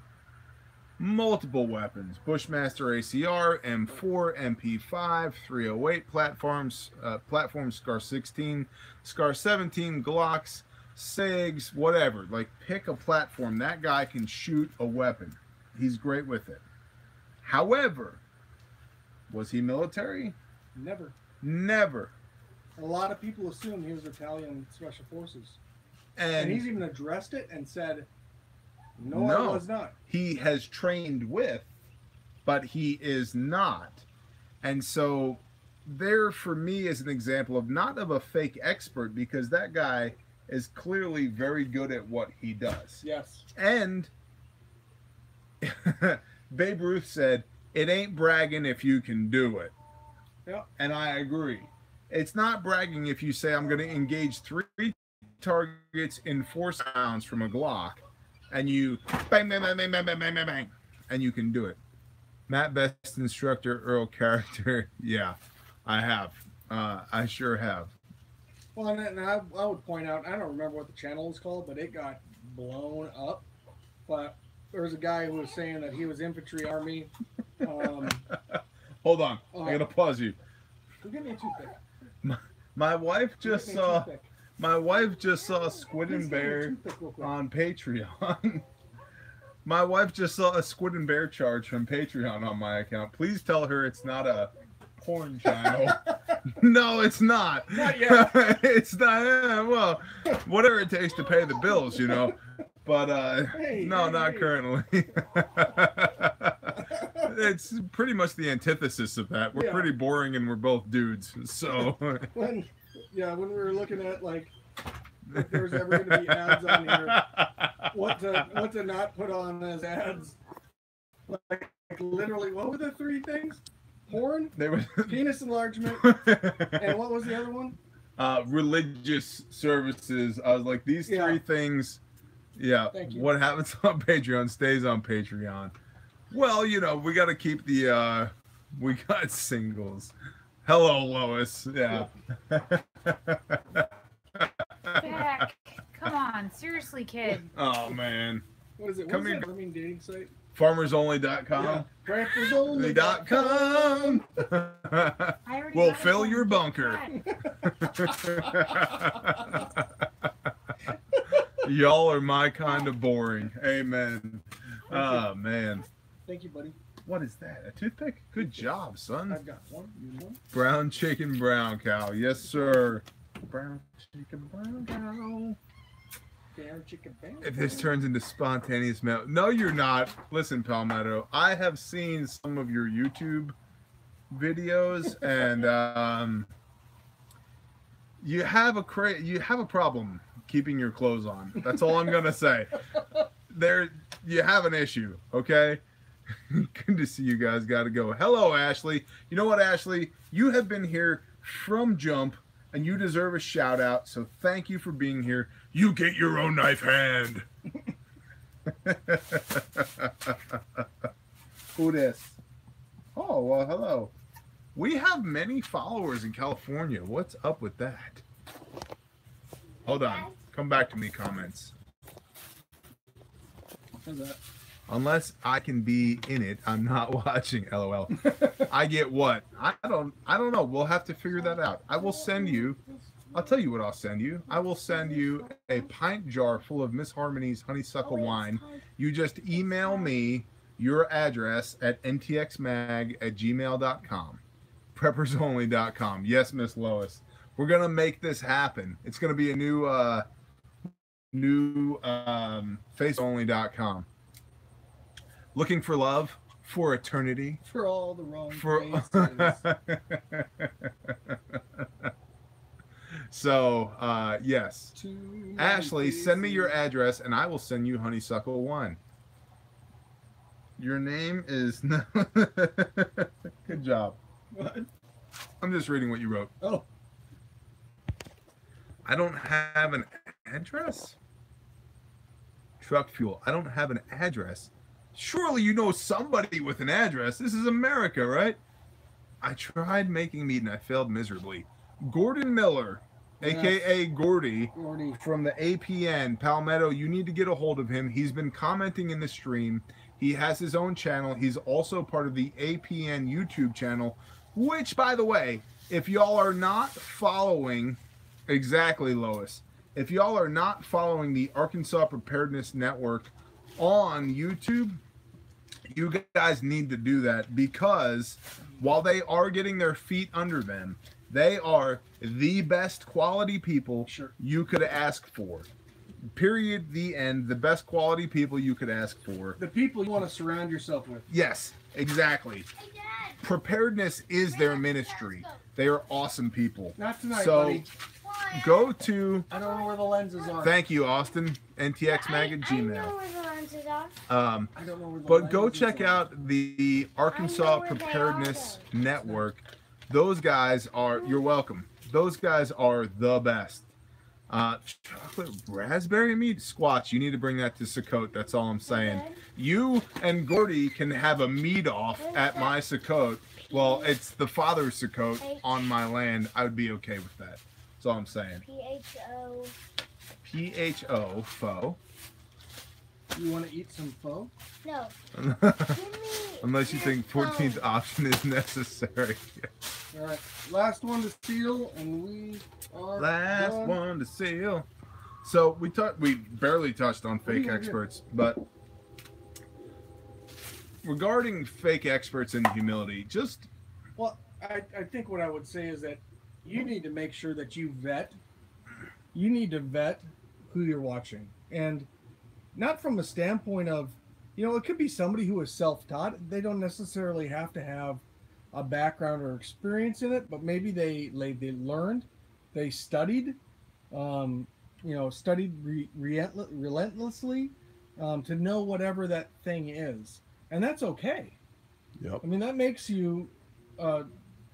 Multiple weapons. Bushmaster ACR, M4, MP5, 308 platforms, Scar 16, Scar 17, Glocks, SIGs, whatever. Like, pick a platform. That guy can shoot a weapon. He's great with it. However, was he military?
Never.
Never.
A lot of people assume he was Italian Special Forces, and
And
he's even addressed it and said, "No, I
No.
was not."
he has trained with, but he is not. And so there for me is an example of not of a fake expert, because that guy is clearly very good at what he does.
Yes.
And Babe Ruth said, "It ain't bragging if you can do it."
Yeah.
And I agree. It's not bragging if you say, "I'm going to engage 3 targets in 4 rounds from a Glock," and you bang, bang, bang, bang, bang, bang, bang, bang, bang, and you can do it. Matt, best instructor, Earl character. Yeah, I have. I sure have.
Well, and I would point out, I don't remember what the channel was called, but it got blown up. But there was a guy who was saying that he was infantry army.
Hold on, I gotta pause you.
Go get me a toothpick.
My wife just
Go get me a
saw.
toothpick.
My wife just saw Squid
Please
and
get me a
Bear
toothpick real quick.
on Patreon. My wife just saw a Squid and Bear charge from Patreon on my account. Please tell her it's not a porn channel. No, it's not.
Not yet.
It's not. Well, whatever it takes to pay the bills, you know. But
Hey,
no,
hey,
not
hey. currently.
It's pretty much the antithesis of that. We're
Yeah.
pretty boring and we're both dudes. So
when we were looking at like if there's ever going to be ads on here, what to not put on as ads. Like literally, what were the 3 things? Porn,
they were
penis enlargement, and what was the other one?
religious services. I was like, these 3
Yeah.
things. Yeah.
Thank you.
What happens on Patreon stays on Patreon. Well, you know, we got to keep the. We got singles. Hello, Lois. Yeah.
Back. Come on, seriously, kid.
Oh man.
What is it?
Come
What is
here.
that farming dating site?
FarmersOnly.com.
Yeah. Crafters.com.
I already
We'll
got
fill
one.
your bunker. Y'all are my kind of boring. Amen. Oh man.
Thank you, buddy.
What is that? A toothpick? Good job, son.
I've got one. You want one?
Brown chicken, brown cow. Yes, sir. Brown chicken, brown cow.
Bear, chicken, bear.
If this turns into spontaneous mail, no, you're not. Listen, Palmetto, I have seen some of your YouTube videos, and you have a problem keeping your clothes on. That's all I'm gonna say. You have an issue, okay? Good to see you guys. Got to go. Hello, Ashley. You know what, Ashley? You have been here from jump, and you deserve a shout out. So thank you for being here. You get your own knife hand. Who this? Oh, well, hello. We have many followers in California. What's up with that? Hold on. Come back to me, comments.
How's that?
Unless I can be in it, I'm not watching. LOL. I get what? I don't know. We'll have to figure that out. I will send you. I'll tell you what I'll send you. I will send you a pint jar full of Miss Harmony's honeysuckle wine. You just email me your address at ntxmag@gmail.com. Preppersonly.com. Yes, Miss Lois. We're gonna make this happen. It's gonna be a new faceonly.com. Looking for love for eternity.
For all the wrong
For
reasons.
So, yes.
Too many
Ashley, send me your
reasons.
address and I will send you honeysuckle wine. Your name is Good job.
What?
I'm just reading what you wrote.
Oh.
I don't have an address. Truck fuel. I don't have an address. Surely you know somebody with an address. This is America, right? I tried making meat and I failed miserably. Gordon Miller, aka Gordy,
Gordy.
from the APN Palmetto, you need to get a hold of him. He's been commenting in the stream. He has his own channel. He's also part of the APN YouTube channel, which, by the way, if y'all are not following, exactly, Lois, if y'all are not following the Arkansas Preparedness Network on YouTube, you guys need to do that, because while they are getting their feet under them, they are the best quality people you could ask for. Period. The end. The best quality people you could ask for.
The people you want to surround yourself with.
Yes, exactly. Preparedness is their ministry. They are awesome people.
Not tonight,
so,
buddy.
go to.
I don't know where the lenses are.
Thank you, Austin. NTXMag at Gmail.
I know where the lenses are.
I don't know where the
But go
lenses
check
are.
out the Arkansas
where they
Preparedness
are, though.
Network. Those guys are. You're welcome. Those guys are the best. Chocolate raspberry meat squatch. You need to bring that to Sukkot. That's all I'm saying. You and Gordy can have a meet off at my Sukkot. Well, it's the father's Sukkot on my land. I would be okay with that. That's all I'm saying.
PHO.
PHO faux.
You want to eat some pho?
No. Give me
Unless you think
your
14th
phone.
option is necessary.
All right. Last one to seal, and we are
Last
done.
one to seal. So we barely touched on fake
Yeah, yeah.
experts, but regarding fake experts in humility, just
Well, I think what I would say is that you need to make sure that you vet. You need to vet who you're watching, and not from a standpoint of, it could be somebody who is self-taught. They don't necessarily have to have a background or experience in it, but maybe they learned, they studied, studied relentlessly to know whatever that thing is, and that's okay.
Yep.
I mean, that makes you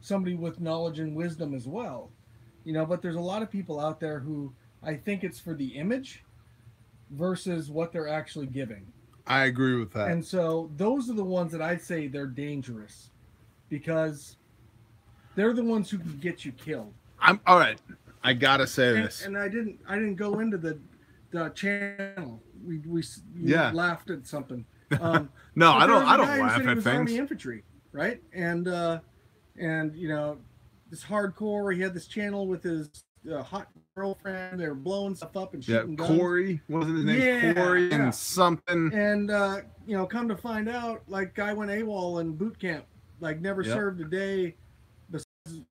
somebody with knowledge and wisdom as well, but there's a lot of people out there who I think it's for the image versus what they're actually giving.
I agree with that.
And so those are the ones that I'd say they're dangerous, because they're the ones who can get you killed.
I'm all right. I gotta say this.
And I didn't go into the channel. You
Yeah.
laughed at something.
No,
but
I don't.
there was a
I don't
guy who
laugh
said he
at
was
things.
Army infantry, right? And you know, this hardcore. He had this channel with his hot girlfriend. They were blowing stuff up and
Yeah,
shooting guns.
Corey wasn't his name?
Yeah,
Corey
yeah.
and something.
And you know, come to find out, like, guy went AWOL in boot camp, like never
Yep.
served a day, besides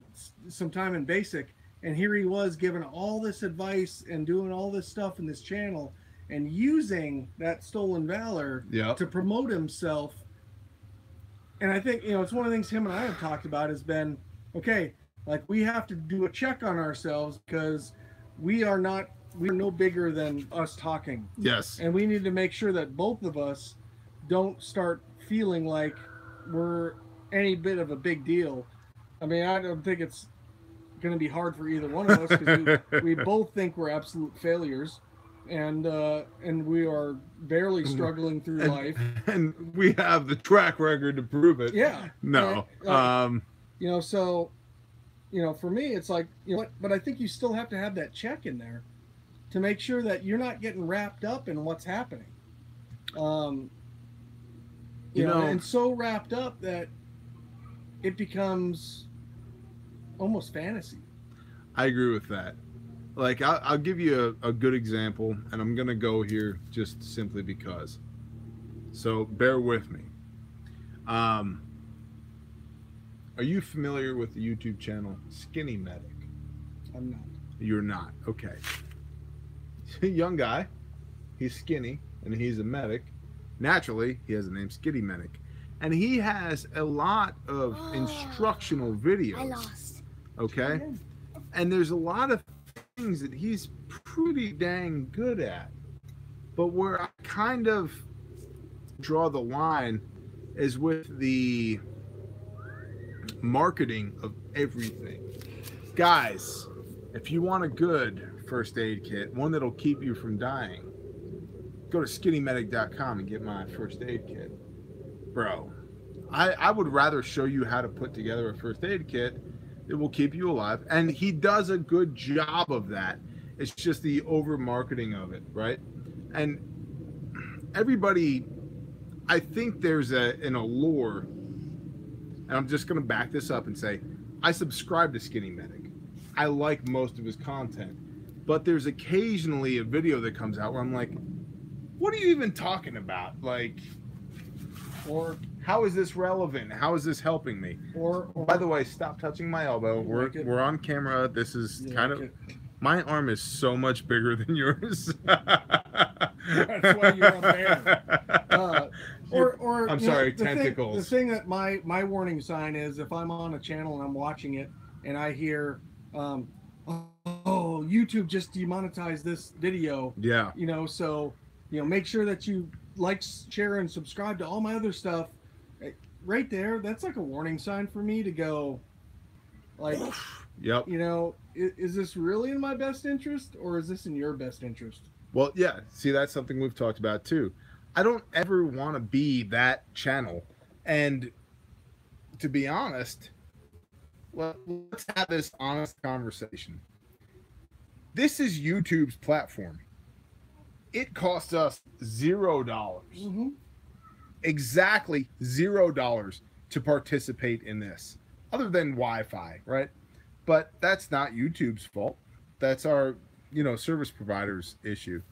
some time in basic. And here he was giving all this advice and doing all this stuff in this channel and using that stolen valor
Yep.
to promote himself. And I think, you know, it's one of the things him and I have talked about has been, okay, like, we have to do a check on ourselves because we're no bigger than us talking.
Yes.
And we need to make sure that both of us don't start feeling like we're any bit of a big deal. I mean, I don't think it's going to be hard for either one of us because we both think we're absolute failures, and we are barely struggling through life.
And we have the track record to prove it.
Yeah.
No.
You know, so, you know, for me, it's like, you know, but I think you still have to have that check in there to make sure that you're not getting wrapped up in what's happening. You know, and so wrapped up that it becomes almost fantasy.
I agree with that. Like, I'll give you a good example, and I'm going to go here just simply because. So bear with me. Are you familiar with the YouTube channel Skinny Medic?
I'm not.
You're not. Okay. Young guy. He's skinny, and he's a medic. Naturally, he has the name Skinny Medic. And he has a lot of instructional videos.
I lost.
Okay? And there's a lot of things that he's pretty dang good at. But where I kind of draw the line is with the marketing of everything. Guys, if you want a good first aid kit, one that'll keep you from dying, go to skinnymedic.com and get my first aid kit. Bro, I would rather show you how to put together a first aid kit that will keep you alive. And he does a good job of that. It's just the over marketing of it, right? And everybody, I think there's an allure, and I'm just going to back this up and say, I subscribe to Skinny Medic. I like most of his content. But there's occasionally a video that comes out where I'm like, what are you even talking about? Like, or how is this relevant? How is this helping me? Or by the way, stop touching my elbow. We're on camera. This is kind of, my arm is so much bigger than yours.
That's why you're on there. Or
I'm sorry, tentacles.
The thing that my warning sign is, if I'm on a channel and I'm watching it and I hear, oh, YouTube just demonetized this video.
Yeah.
You know, so, you know, make sure that you like, share, and subscribe to all my other stuff. Right there, that's like a warning sign for me to go, like,
yep.
You know, is this really in my best interest, or is this in your best interest?
Well, yeah. See, that's something we've talked about too. I don't ever want to be that channel. And to be honest, let's have this honest conversation. This is YouTube's platform. It costs us $0.
Mm-hmm.
Exactly $0 to participate in this, other than Wi-Fi, right? But that's not YouTube's fault. That's our, service provider's issue.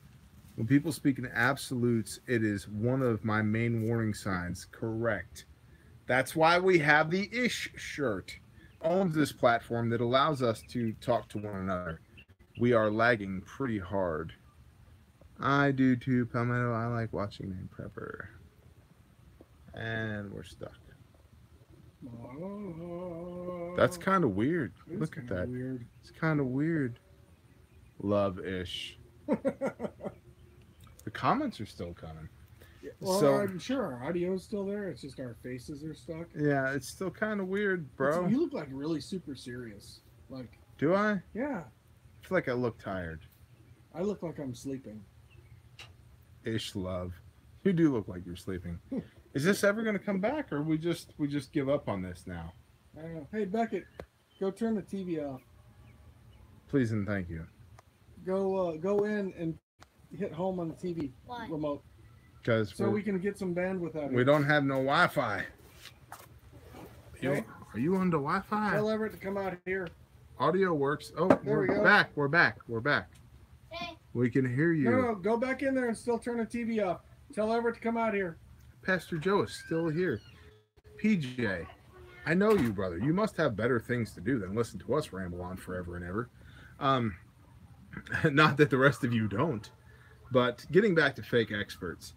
When people speak in absolutes, it is one of my main warning signs. Correct. That's why we have the Ish shirt. Owns this platform that allows us to talk to one another. We are lagging pretty hard. I do too, Palmetto. I like watching Name Prepper. And we're stuck. That's kind of weird. Look at that.
Weird.
It's kind of weird. Love-ish. The comments are still coming.
Well,
so,
I'm sure our audio's still there. It's just our faces are stuck.
Yeah, it's still kind of weird, bro.
You look like really super serious. Like.
Do I?
Yeah.
I feel like I look tired.
I look like I'm sleeping.
Ish love. You do look like you're sleeping. Is this ever going to come back, or we just give up on this now?
I don't know. Hey, Beckett, Go turn the TV off.
Please and thank you.
Go in and hit home on the TV
Why?
remote
Because
so we can get some bandwidth out of it.
we don't have no Wi-Fi.
Okay.
Are you on the Wi-Fi?
Tell Everett to come out here.
Audio works. Oh,
There we
we're
go.
back. We're back. We're back.
Hey,
We can hear you.
No, go back in there and still turn the TV off. Tell Everett to come out here.
Pastor Joe is still here. PJ, I know you, brother. You must have better things to do than listen to us ramble on forever and ever. Not that the rest of you don't. But getting back to fake experts,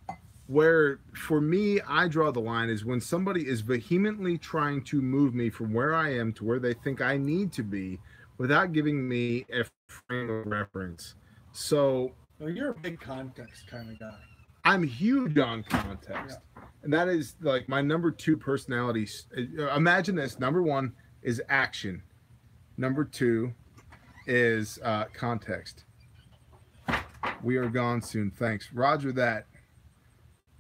where for me I draw the line is when somebody is vehemently trying to move me from where I am to where they think I need to be without giving me a frame of reference. So
Well, you're a big context kind of guy.
I'm huge on context. And that is like my number 2 personality. Imagine this. Number 1 is action. Number 2 is context. We are gone soon. Thanks. Roger that.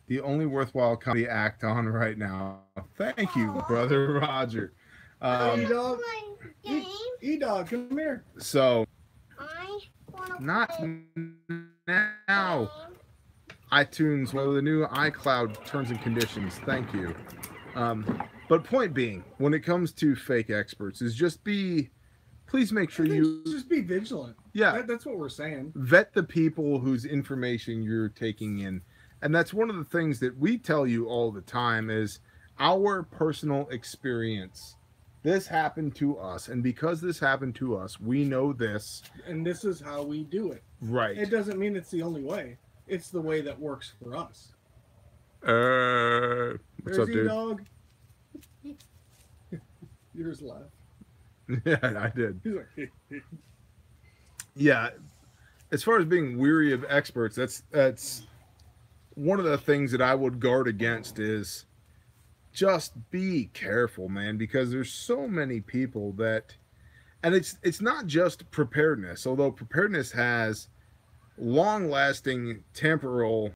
The only worthwhile comedy act on right now. Thank you, brother Roger.
E-Dog,
game.
E-Dog, come here.
So,
I want to
not now. iTunes, well, the new iCloud terms and conditions. Thank you. But point being, when it comes to fake experts, is please make sure you
Just be vigilant.
Yeah.
That's what we're saying.
vet the people whose information you're taking in. And that's one of the things that we tell you all the time is our personal experience. This happened to us. And because this happened to us, we know this.
And this is how we do it.
Right.
It doesn't mean it's the only way. It's the way that works for us.
What's up, dude?
E-Dog. Yours left.
Yeah, I did.
He's like,
Yeah. As far as being weary of experts, that's one of the things that I would guard against is just be careful, man, because there's so many people that, and it's not just preparedness, although preparedness has long-lasting temporal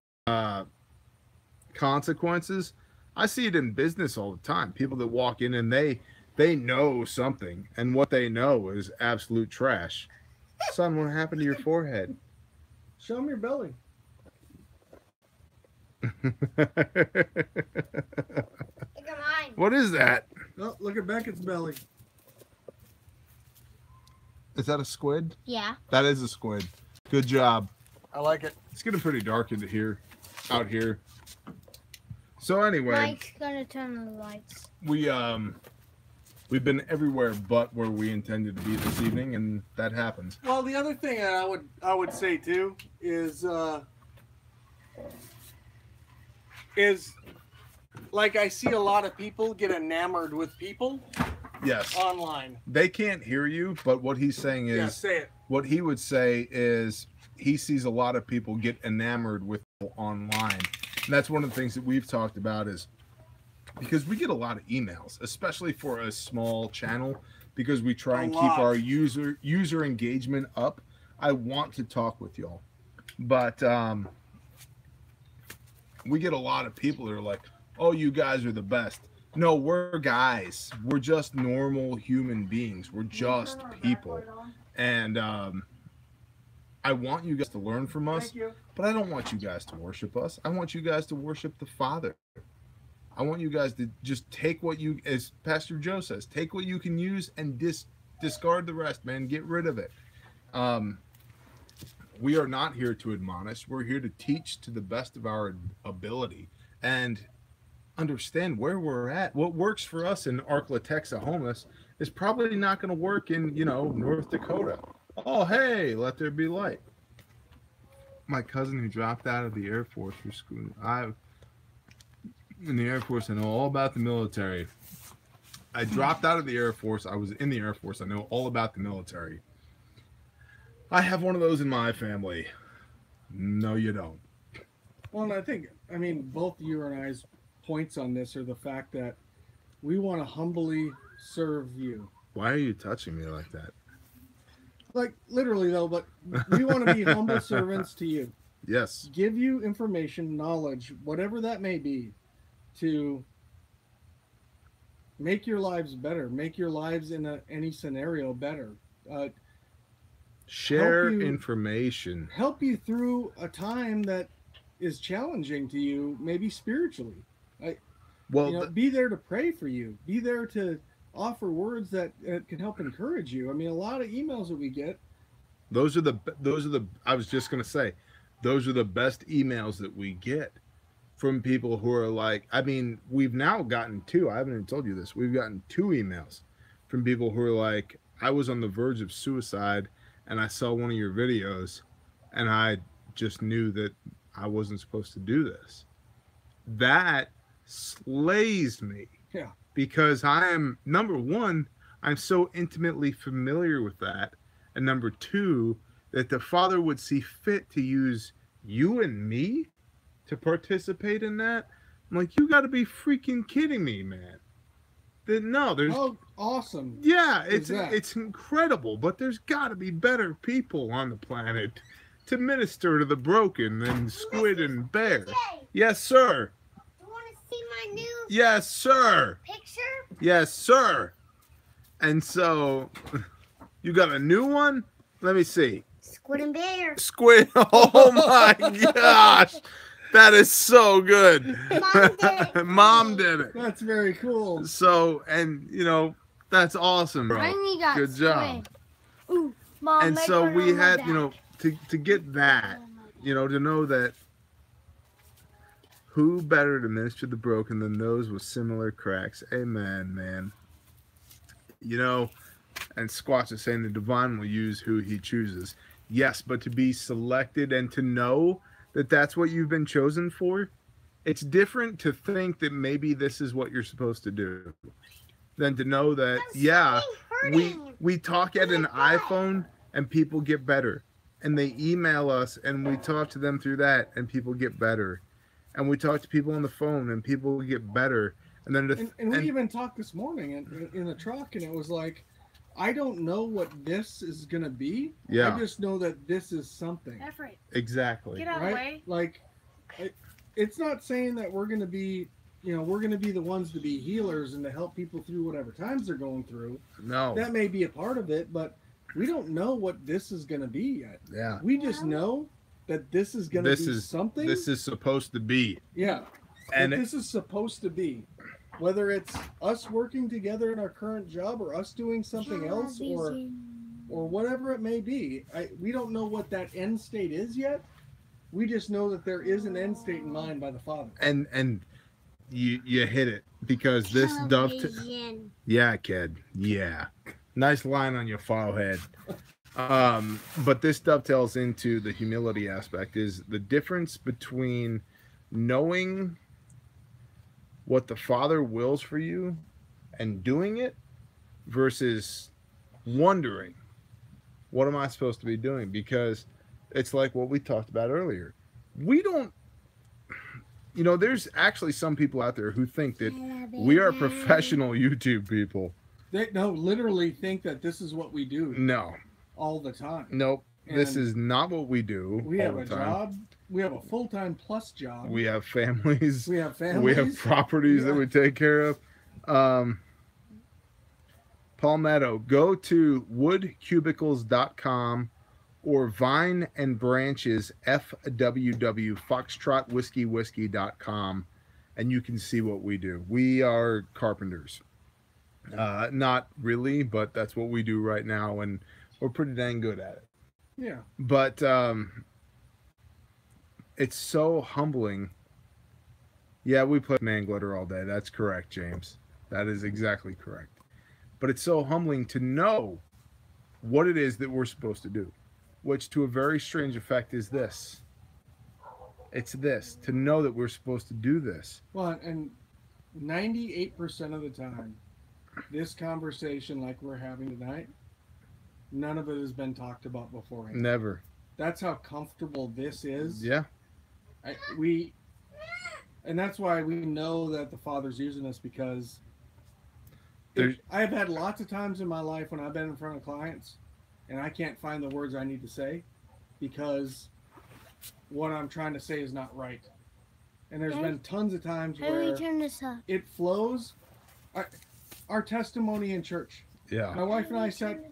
consequences. I see it in business all the time. People that walk in and they know something, and what they know is absolute trash. Son, what happened to your forehead?
show him your belly.
Look at mine.
What is that?
Oh, look at Beckett's belly.
Is that a squid?
Yeah.
That is a squid. Good job.
I like it.
It's getting pretty dark out here. So anyway,
Mike's gonna turn on the lights.
we've been everywhere but where we intended to be this evening, and that happens.
Well, the other thing I would say too is like I see a lot of people get enamored with people
Yes.
online.
They can't hear you, but what he's saying is
Yeah, say it.
what he would say is he sees a lot of people get enamored with people online. And that's one of the things that we've talked about is because we get a lot of emails, especially for a small channel, because we try and keep our user engagement up. I want to talk with y'all. But we get a lot of people that are like, "Oh, you guys are the best." No, we're guys. We're just normal human beings. We're just people. And I want you guys to learn from us,
Thank you.
but I don't want you guys to worship us. I want you guys to worship the Father. I want you guys to just take what you, as Pastor Joe says, take what you can use and discard the rest, man. Get rid of it. We are not here to admonish. We're here to teach to the best of our ability and understand where we're at. What works for us in Arkla, Texahoma is probably not going to work in, North Dakota. Oh, hey, let there be light. My cousin who dropped out of the Air Force for school. In the Air Force, I know all about the military. I dropped out of the Air Force. I was in the Air Force. I know all about the military. I have one of those in my family. No, you don't.
Well, and I mean, both you and I's points on this are the fact that we want to humbly serve you.
Why are you touching me like that?
Like, literally, though, but we want to be humble servants to you.
Yes.
Give you information, knowledge, whatever that may be, to make your lives better. Make your lives in any scenario better.
Share
help you-
information.
Help you through a time that is challenging to you, maybe spiritually.
Well,
Be there to pray for you. Be there to offer words that can help encourage you. I mean, a lot of emails that we get.
those are the I was just gonna say, those are the best emails that we get from people who are like, I mean, we've now gotten two. I haven't even told you this. We've gotten two emails from people who are like, I was on the verge of suicide, and I saw one of your videos, and I just knew that I wasn't supposed to do this. That slays me.
Yeah.
Because I am, number one, I'm so intimately familiar with that. And number two, that the Father would see fit to use you and me to participate in that. I'm like, you got to be freaking kidding me, man. No, there's.
Oh, awesome.
Yeah,
is that?
it's incredible, but there's got to be better people on the planet to minister to the broken than Squid and Bear. Yes, sir.
You want to see my new
Yes, sir.
picture?
Yes, sir. And so, you got a new one? Let me see.
Squid and Bear.
Squid. Oh my gosh. That is so good.
Mom did it.
Mom did it.
That's very cool.
So, and that's awesome, bro.
Finally got
Good job.
Squid. Ooh, Mom,
And
make
so
one
we
on my
had,
back.
to get that, to know that who better to minister to the broken than those with similar cracks. Amen, man. And Squatch is saying the divine will use who he chooses. Yes, but to be selected and to know that that's what you've been chosen for, it's different to think that maybe this is what you're supposed to do than to know that, we talk at an iPhone and people get better. And they email us and we talk to them through that and people get better. And we talk to people on the phone and people get better. And then
And we even talked this morning in the truck, and it was like, I don't know what this is going to be.
Yeah.
I just know that this is something.
Effort.
Exactly.
Get out of the way.
Like, it's not saying that we're going to be, we're going to be the ones to be healers and to help people through whatever times they're going through.
No.
That may be a part of it, but we don't know what this is going to be yet.
Yeah.
We just know that this is going to be something.
This is supposed to be.
Yeah.
And
this is supposed to be. Whether it's us working together in our current job or us doing something else or whatever it may be. We don't know what that end state is yet. We just know that there is an end state in mind by the Father.
And you hit it because this yeah, kid. Yeah. Nice line on your forehead. But this dovetails into the humility aspect, is the difference between knowing what the Father wills for you and doing it versus wondering, what am I supposed to be doing? Because it's like what we talked about earlier. We don't, there's actually some people out there who think that we are professional YouTube people.
They literally think that this is what we do
No.
all the time.
Nope. This
And
is not what we do.
We
all
have
the
a
time.
job. We have a full-time plus job.
We have families.
We have families.
We have properties that we take care of. Palmetto, go to woodcubicles.com or Vine and Branches FWW foxtrotwhiskey.com, and you can see what we do. We are carpenters. Not really, but that's what we do right now, and we're pretty dang good at it.
Yeah.
But it's so humbling. Yeah, we play man glitter all day. That's correct, James. That is exactly correct. But it's so humbling to know what it is that we're supposed to do, which to a very strange effect is this. It's this, to know that we're supposed to do this.
Well, and 98% of the time, this conversation like we're having tonight, none of it has been talked about beforehand.
Never.
That's how comfortable this is.
Yeah.
And that's why we know that the Father's using us, because I've had lots of times in my life when I've been in front of clients and I can't find the words I need to say because what I'm trying to say is not right. And there's been tons of times
How do we
where
turn this up?
it flows. our testimony in church.
Yeah.
My wife and I sat.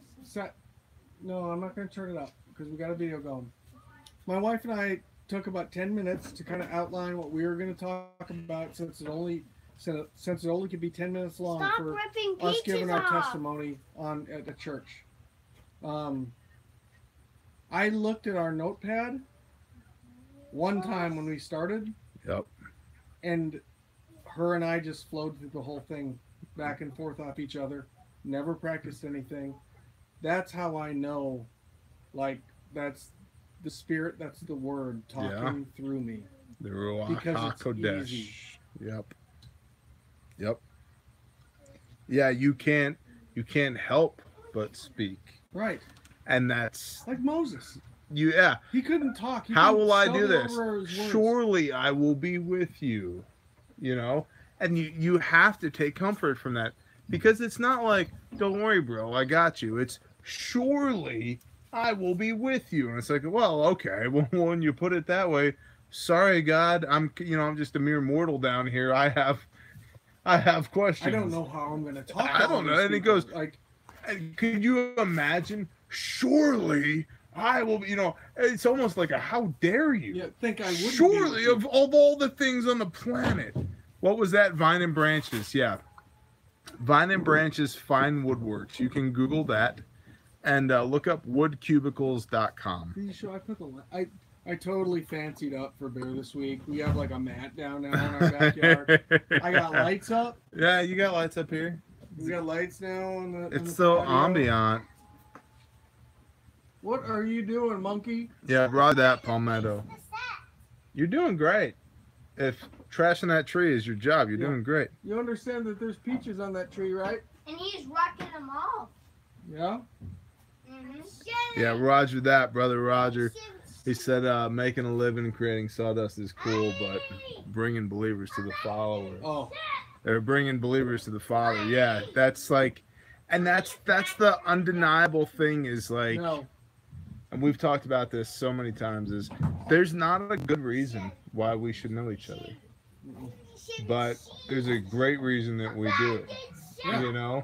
No, I'm not going to turn it up because we got a video going. My wife and I took about 10 minutes to kind of outline what we were going to talk about, since it only could be 10 minutes long.
Stop
for
ripping
us
peaches
giving our
off.
testimony at the church. I looked at our notepad one time when we started.
Yep.
And her and I just flowed through the whole thing back and forth off each other. Never practiced anything. That's how I know, like, that's the Spirit, that's the Word talking through me.
The Ruach
Because it's
HaKodesh.
easy.
Yep. Yeah, you can't help but speak.
Right.
And that's
Like Moses.
He
couldn't talk.
How will I do
stumble
this?
over his words.
Surely I will be with you. You know? And you have to take comfort from that. Because it's not like, don't worry, bro, I got you. It's surely I will be with you. And it's like, well, okay. Well, when you put it that way, sorry, God, I'm just a mere mortal down here. I have questions.
I don't know how I'm going to talk.
I don't know. And it goes,
like,
could you imagine? Surely I will, it's almost like how dare you?
Yeah, think I would.
Surely of all the things on the planet. What was that? Vine and Branches. Yeah. Vine and Branches Fine Woodworks. You can Google that and look up woodcubicles.com.
Did you show? I put I totally fancied up for bear this week. We have like a mat down now in our backyard. I got lights up.
Yeah, you got lights up here.
We got lights now on the.
It's so ambient.
What are you doing, monkey?
Yeah, ride that palmetto. You're doing great. If trashing that tree is your job, you're doing great.
You understand that there's peaches on that tree, right?
And he's rocking them off.
Yeah.
Yeah, Roger that, brother Roger. He said making a living creating sawdust is cool, but bringing believers to the follower.
Oh.
They're bringing believers to the Father. Yeah, that's like, and that's the undeniable thing is like, and we've talked about this so many times, is there's not a good reason why we should know each other. But there's a great reason that we do it.
Yeah.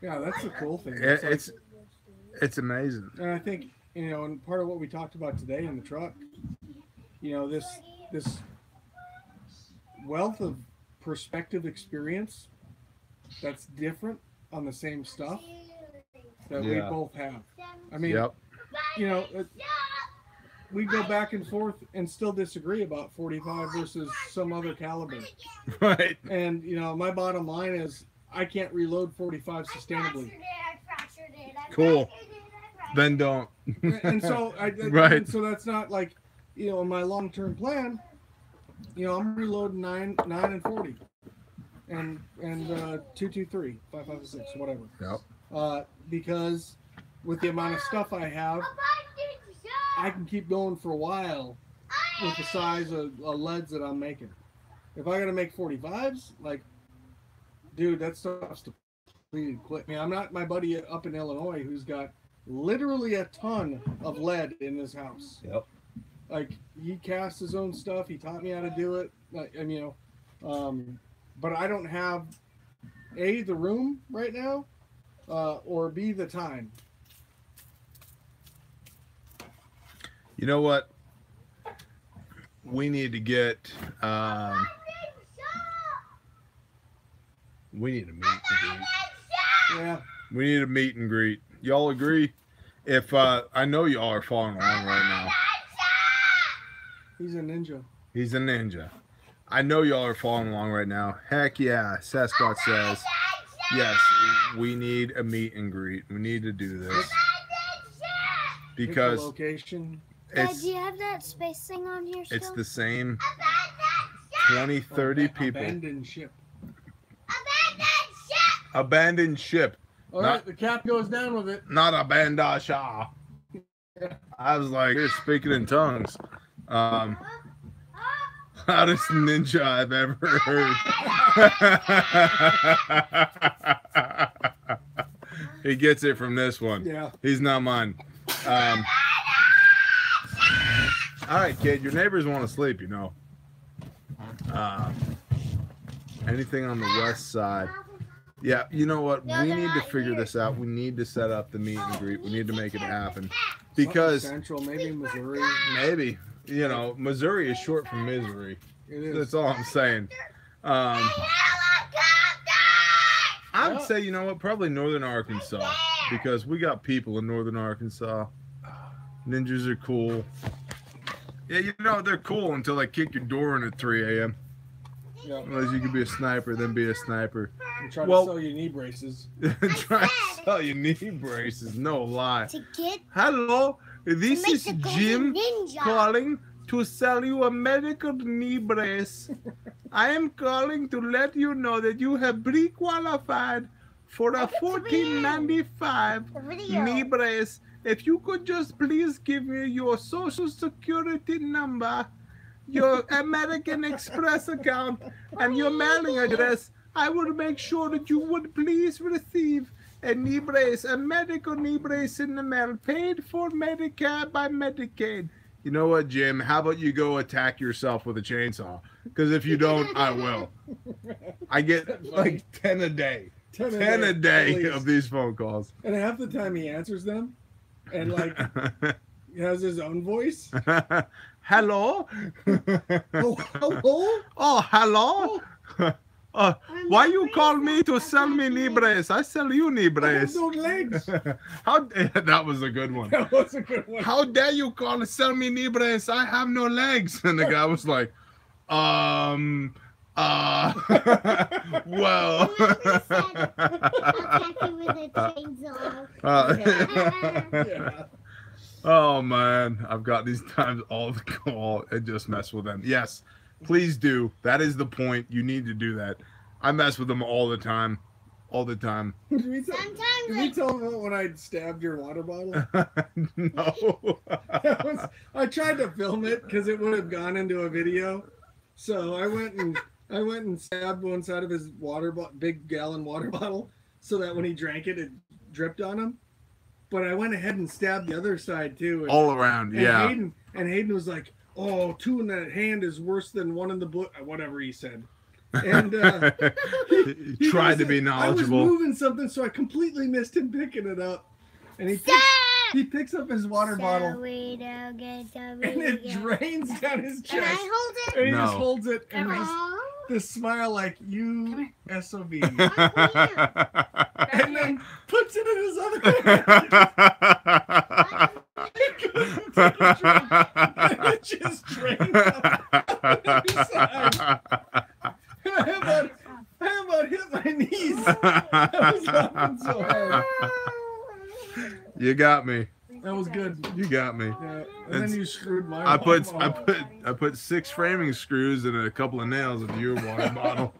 Yeah, that's the cool thing.
It's amazing.
And I think, and part of what we talked about today in the truck, this wealth of perspective experience that's different on the same stuff that we both have. I mean, we go back and forth and still disagree about 45 versus some other caliber.
Right.
And, my bottom line is I can't reload 45 sustainably.
Cool. Then don't.
And so,
right.
And so that's not like, in my long-term plan, I'm reloading 9 and 40. And 223, 556, whatever.
Yep.
Because with the amount of stuff I have, I can keep going for a while with the size of leads that I'm making. If I got to make 45s, like, dude, that stuff's depleted quick. I mean, I'm not my buddy up in Illinois who's got literally a ton of lead in his house.
Yep.
Like, he casts his own stuff. He taught me how to do it. Like, but I don't have A, the room right now, or B, the time.
You know what? We need to get we need a meet and greet.
Yeah.
We need a meet and greet. Y'all agree? If I know y'all are following along right now.
He's a ninja.
He's a ninja. I know y'all are following along right now. Heck yeah. Sasquatch says, yes, we need a meet and greet. We need to do this. Because
location.
Dad, do you have that space thing on here still?
It's the same 20, 30 people.
Abandoned ship.
Abandoned ship.
All right, the cap goes down with it.
Not abandoned ship. I was like, you're speaking in tongues. Hottest ninja I've ever heard. He gets it from this one.
Yeah.
He's not mine. All right, kid, your neighbors want to sleep, Anything on the west side. Yeah, you know what?
No,
We
they're
need to
not
figure
here.
this out. We need to set up the meet and greet. We need to make it happen.
Something
Because
Central, maybe Missouri.
maybe, you know, Missouri is short for misery.
It is.
That's all I'm saying. I would say, you know what? Probably Northern Arkansas. Because we got people in Northern Arkansas. Ninjas are cool. Yeah, you know, they're cool until they kick your door in at 3 a.m.
Yeah.
Unless you can be a sniper, then be a sniper.
And try
Well-
to sell you knee braces.
Try to sell you knee braces, no lie.
To get
Hello, this
make
is
the golden
Jim
ninja.
calling to sell you a medical knee brace. I am calling to let you know that you have pre-qualified for a $14.95
The video.
knee brace. If you could just please give me your social security number, your American Express account, and your mailing address, I would make sure that you would please receive a knee brace, a medical knee brace in the mail, paid for Medicare by Medicaid. You know what, Jim? How about you go attack yourself with a chainsaw? Because if you don't, I will. I get like 10 a day. 10 a day
at least.
of these phone calls.
And half the time he answers them, and like he has his own voice.
Hello?
Oh, hello.
Oh, hello? Why you call me to sell me knee brace? I sell you knee
I have
brace.
no legs.
How that was a good one.
That was a good one.
How dare you call and sell me knee brace? I have no legs. And the guy was like, well.
Yeah.
Oh man, I've got these times all to call and just mess with them. Yes, please do. That is the point. You need to do that. I mess with them all the time. All the time.
Did we tell
Sometimes
them about when I stabbed your water bottle?
No.
I tried to film it because it would have gone into a video. So I went and stabbed one side of his big gallon water bottle, so that when he drank it, it dripped on him. But I went ahead and stabbed the other side too. And,
All around,
and
yeah.
Hayden was like, "Oh, 2 in that hand is worse than 1 in the book," whatever he said. And
He tried to be
I was
knowledgeable.
moving something, so I completely missed him picking it up. And he picks up his water bottle, and it drains down his
Can I
chest.
hold it?
And he
No.
just holds it and just
Aw.
this smile like, "You SOB." And
Back here.
then puts it in his other hand. And it just drains out the other side. I about hit my knees. I was laughing so hard.
You got me.
That was good.
You got me.
Yeah. And then you screwed my
I put
mom up.
I put 6 framing screws and a couple of nails into your water bottle.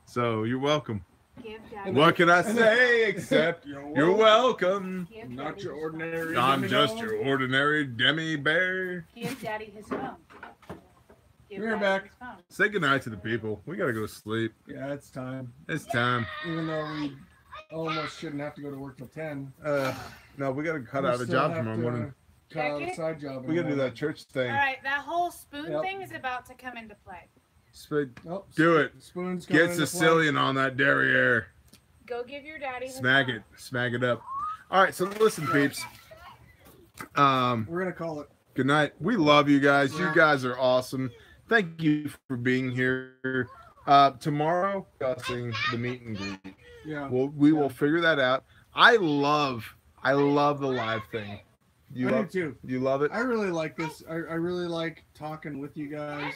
So you're welcome.
Give Daddy.
What can I
And then-
say except you're welcome?
Give
Not
Daddy
your
his
ordinary.
I'm
demi
just
dog.
your ordinary demi bear.
phone. Give Daddy his phone. Give
We're
Daddy
back.
his phone.
Say goodnight to the people. We gotta go to sleep.
Yeah, it's time.
It's time.
Even though we almost shouldn't have to go to work till 10.
No, we gotta cut
We
out a
still
job
have
tomorrow
to
morning.
Cut out a
Jacket?
side job.
We gotta do that church thing.
All right, that whole spoon
Yep.
thing is about to come into play.
Oh,
Do it.
Spoons coming
Get
into play.
Sicilian on that derriere.
Go give your daddy his
Smack
phone.
it. Smack it up. All right, so listen, peeps.
We're gonna call it.
Good night. We love you guys. You
Yeah.
guys are awesome. Thank you for being here. Tomorrow, discussing the meet and greet.
Yeah.
We will figure that out. I love the live thing. You
I
love,
do too.
you love it?
I really like this. I really like talking with you guys.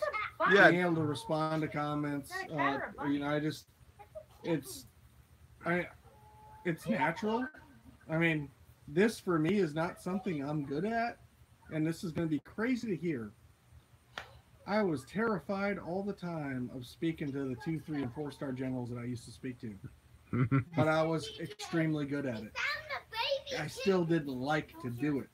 Yeah.
Being able to respond to comments. You know, it's natural. I mean, this for me is not something I'm good at, and this is going to be crazy to hear. I was terrified all the time of speaking to the 2, 3, and 4-star generals that I used to speak to, but I was extremely good at it. I still didn't like to do it.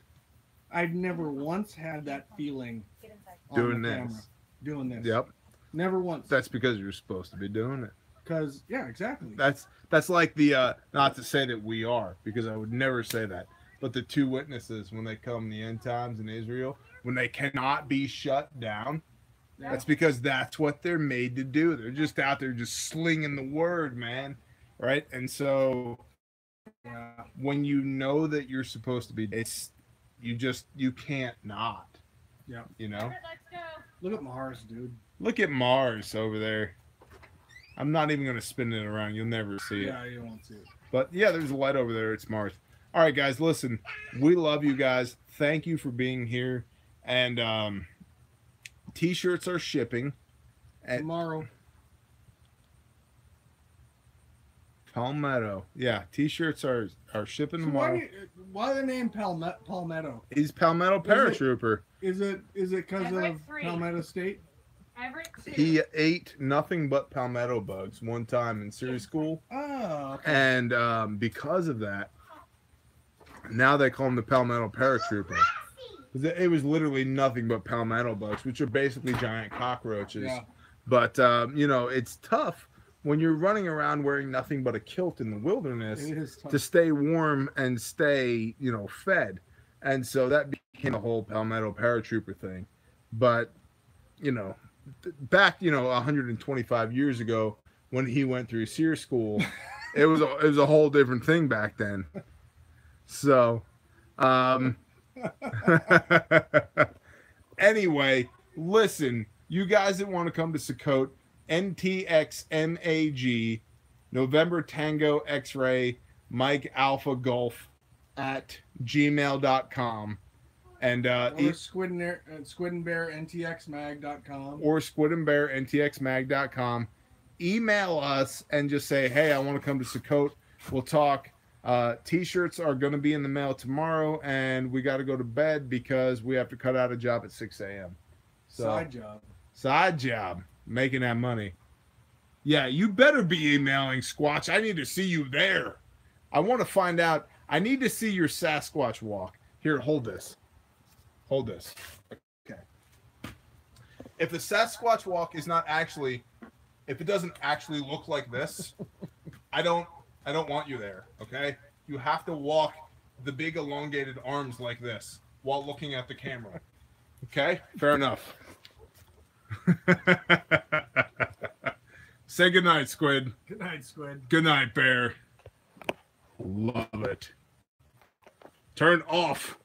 I'd never once had that feeling
Get inside.
on
Doing
the
this.
camera. Doing this.
Yep.
Never once.
That's because you're supposed to be doing it.
Because, yeah, exactly.
That's like the not to say that we are, because I would never say that, but the 2 witnesses when they come in the end times in Israel, when they cannot be shut down, that's because that's what they're made to do. They're just out there just slinging the word, man. right? And so
Yeah.
when you know that you're supposed to be, you can't not.
Yeah.
You know.
Let's go.
Look at Mars, dude.
Look at Mars over there. I'm not even going to spin it around. You'll never see it.
Yeah, you won't see it.
But yeah, there's a light over there. It's Mars. All right, guys, listen. We love you guys. Thank you for being here. And T-shirts are shipping
Tomorrow.
Palmetto. Yeah, T-shirts are shipping
So
tomorrow.
why the name Palmetto?
He's Palmetto paratrooper.
Is it because of
Everett 3.
Palmetto State?
Everett 2.
He ate nothing but palmetto bugs one time in Syria school,
Oh, okay.
and because of that, now they call him the Palmetto paratrooper. It was literally nothing but palmetto bugs, which are basically giant cockroaches.
Yeah.
But you know, it's tough when you're running around wearing nothing but a kilt in the wilderness
It is tough.
to stay warm and stay, you know, fed. And so that became the whole Palmetto paratrooper thing. But, you know, back, you know, 125 years ago when he went through SEER school, it was a whole different thing back then. So, anyway, listen, you guys that want to come to Sakote, NTXMAG, November Tango X-Ray, Mike Alpha Golf at gmail.com. And
or Squid and Bear NTXmag.com.
or squidandbearntxmag.com. Email us and just say, hey, I want to come to Sakote. We'll talk. T-shirts are going to be in the mail tomorrow, and we got to go to bed because we have to cut out a job at 6 a.m. So, Side job. Making that money. Yeah, you better be emailing Squatch. I need to see you there. I want to find out. I need to see your Sasquatch walk. Here, hold this. Hold this. Okay. If the Sasquatch walk is not actually, if it doesn't actually look like this, I don't want you there, okay? You have to walk the big elongated arms like this while looking at the camera. Okay? Fair enough. Say goodnight, Squid.
Good night, Squid.
Good night, Bear. Love it. Turn off.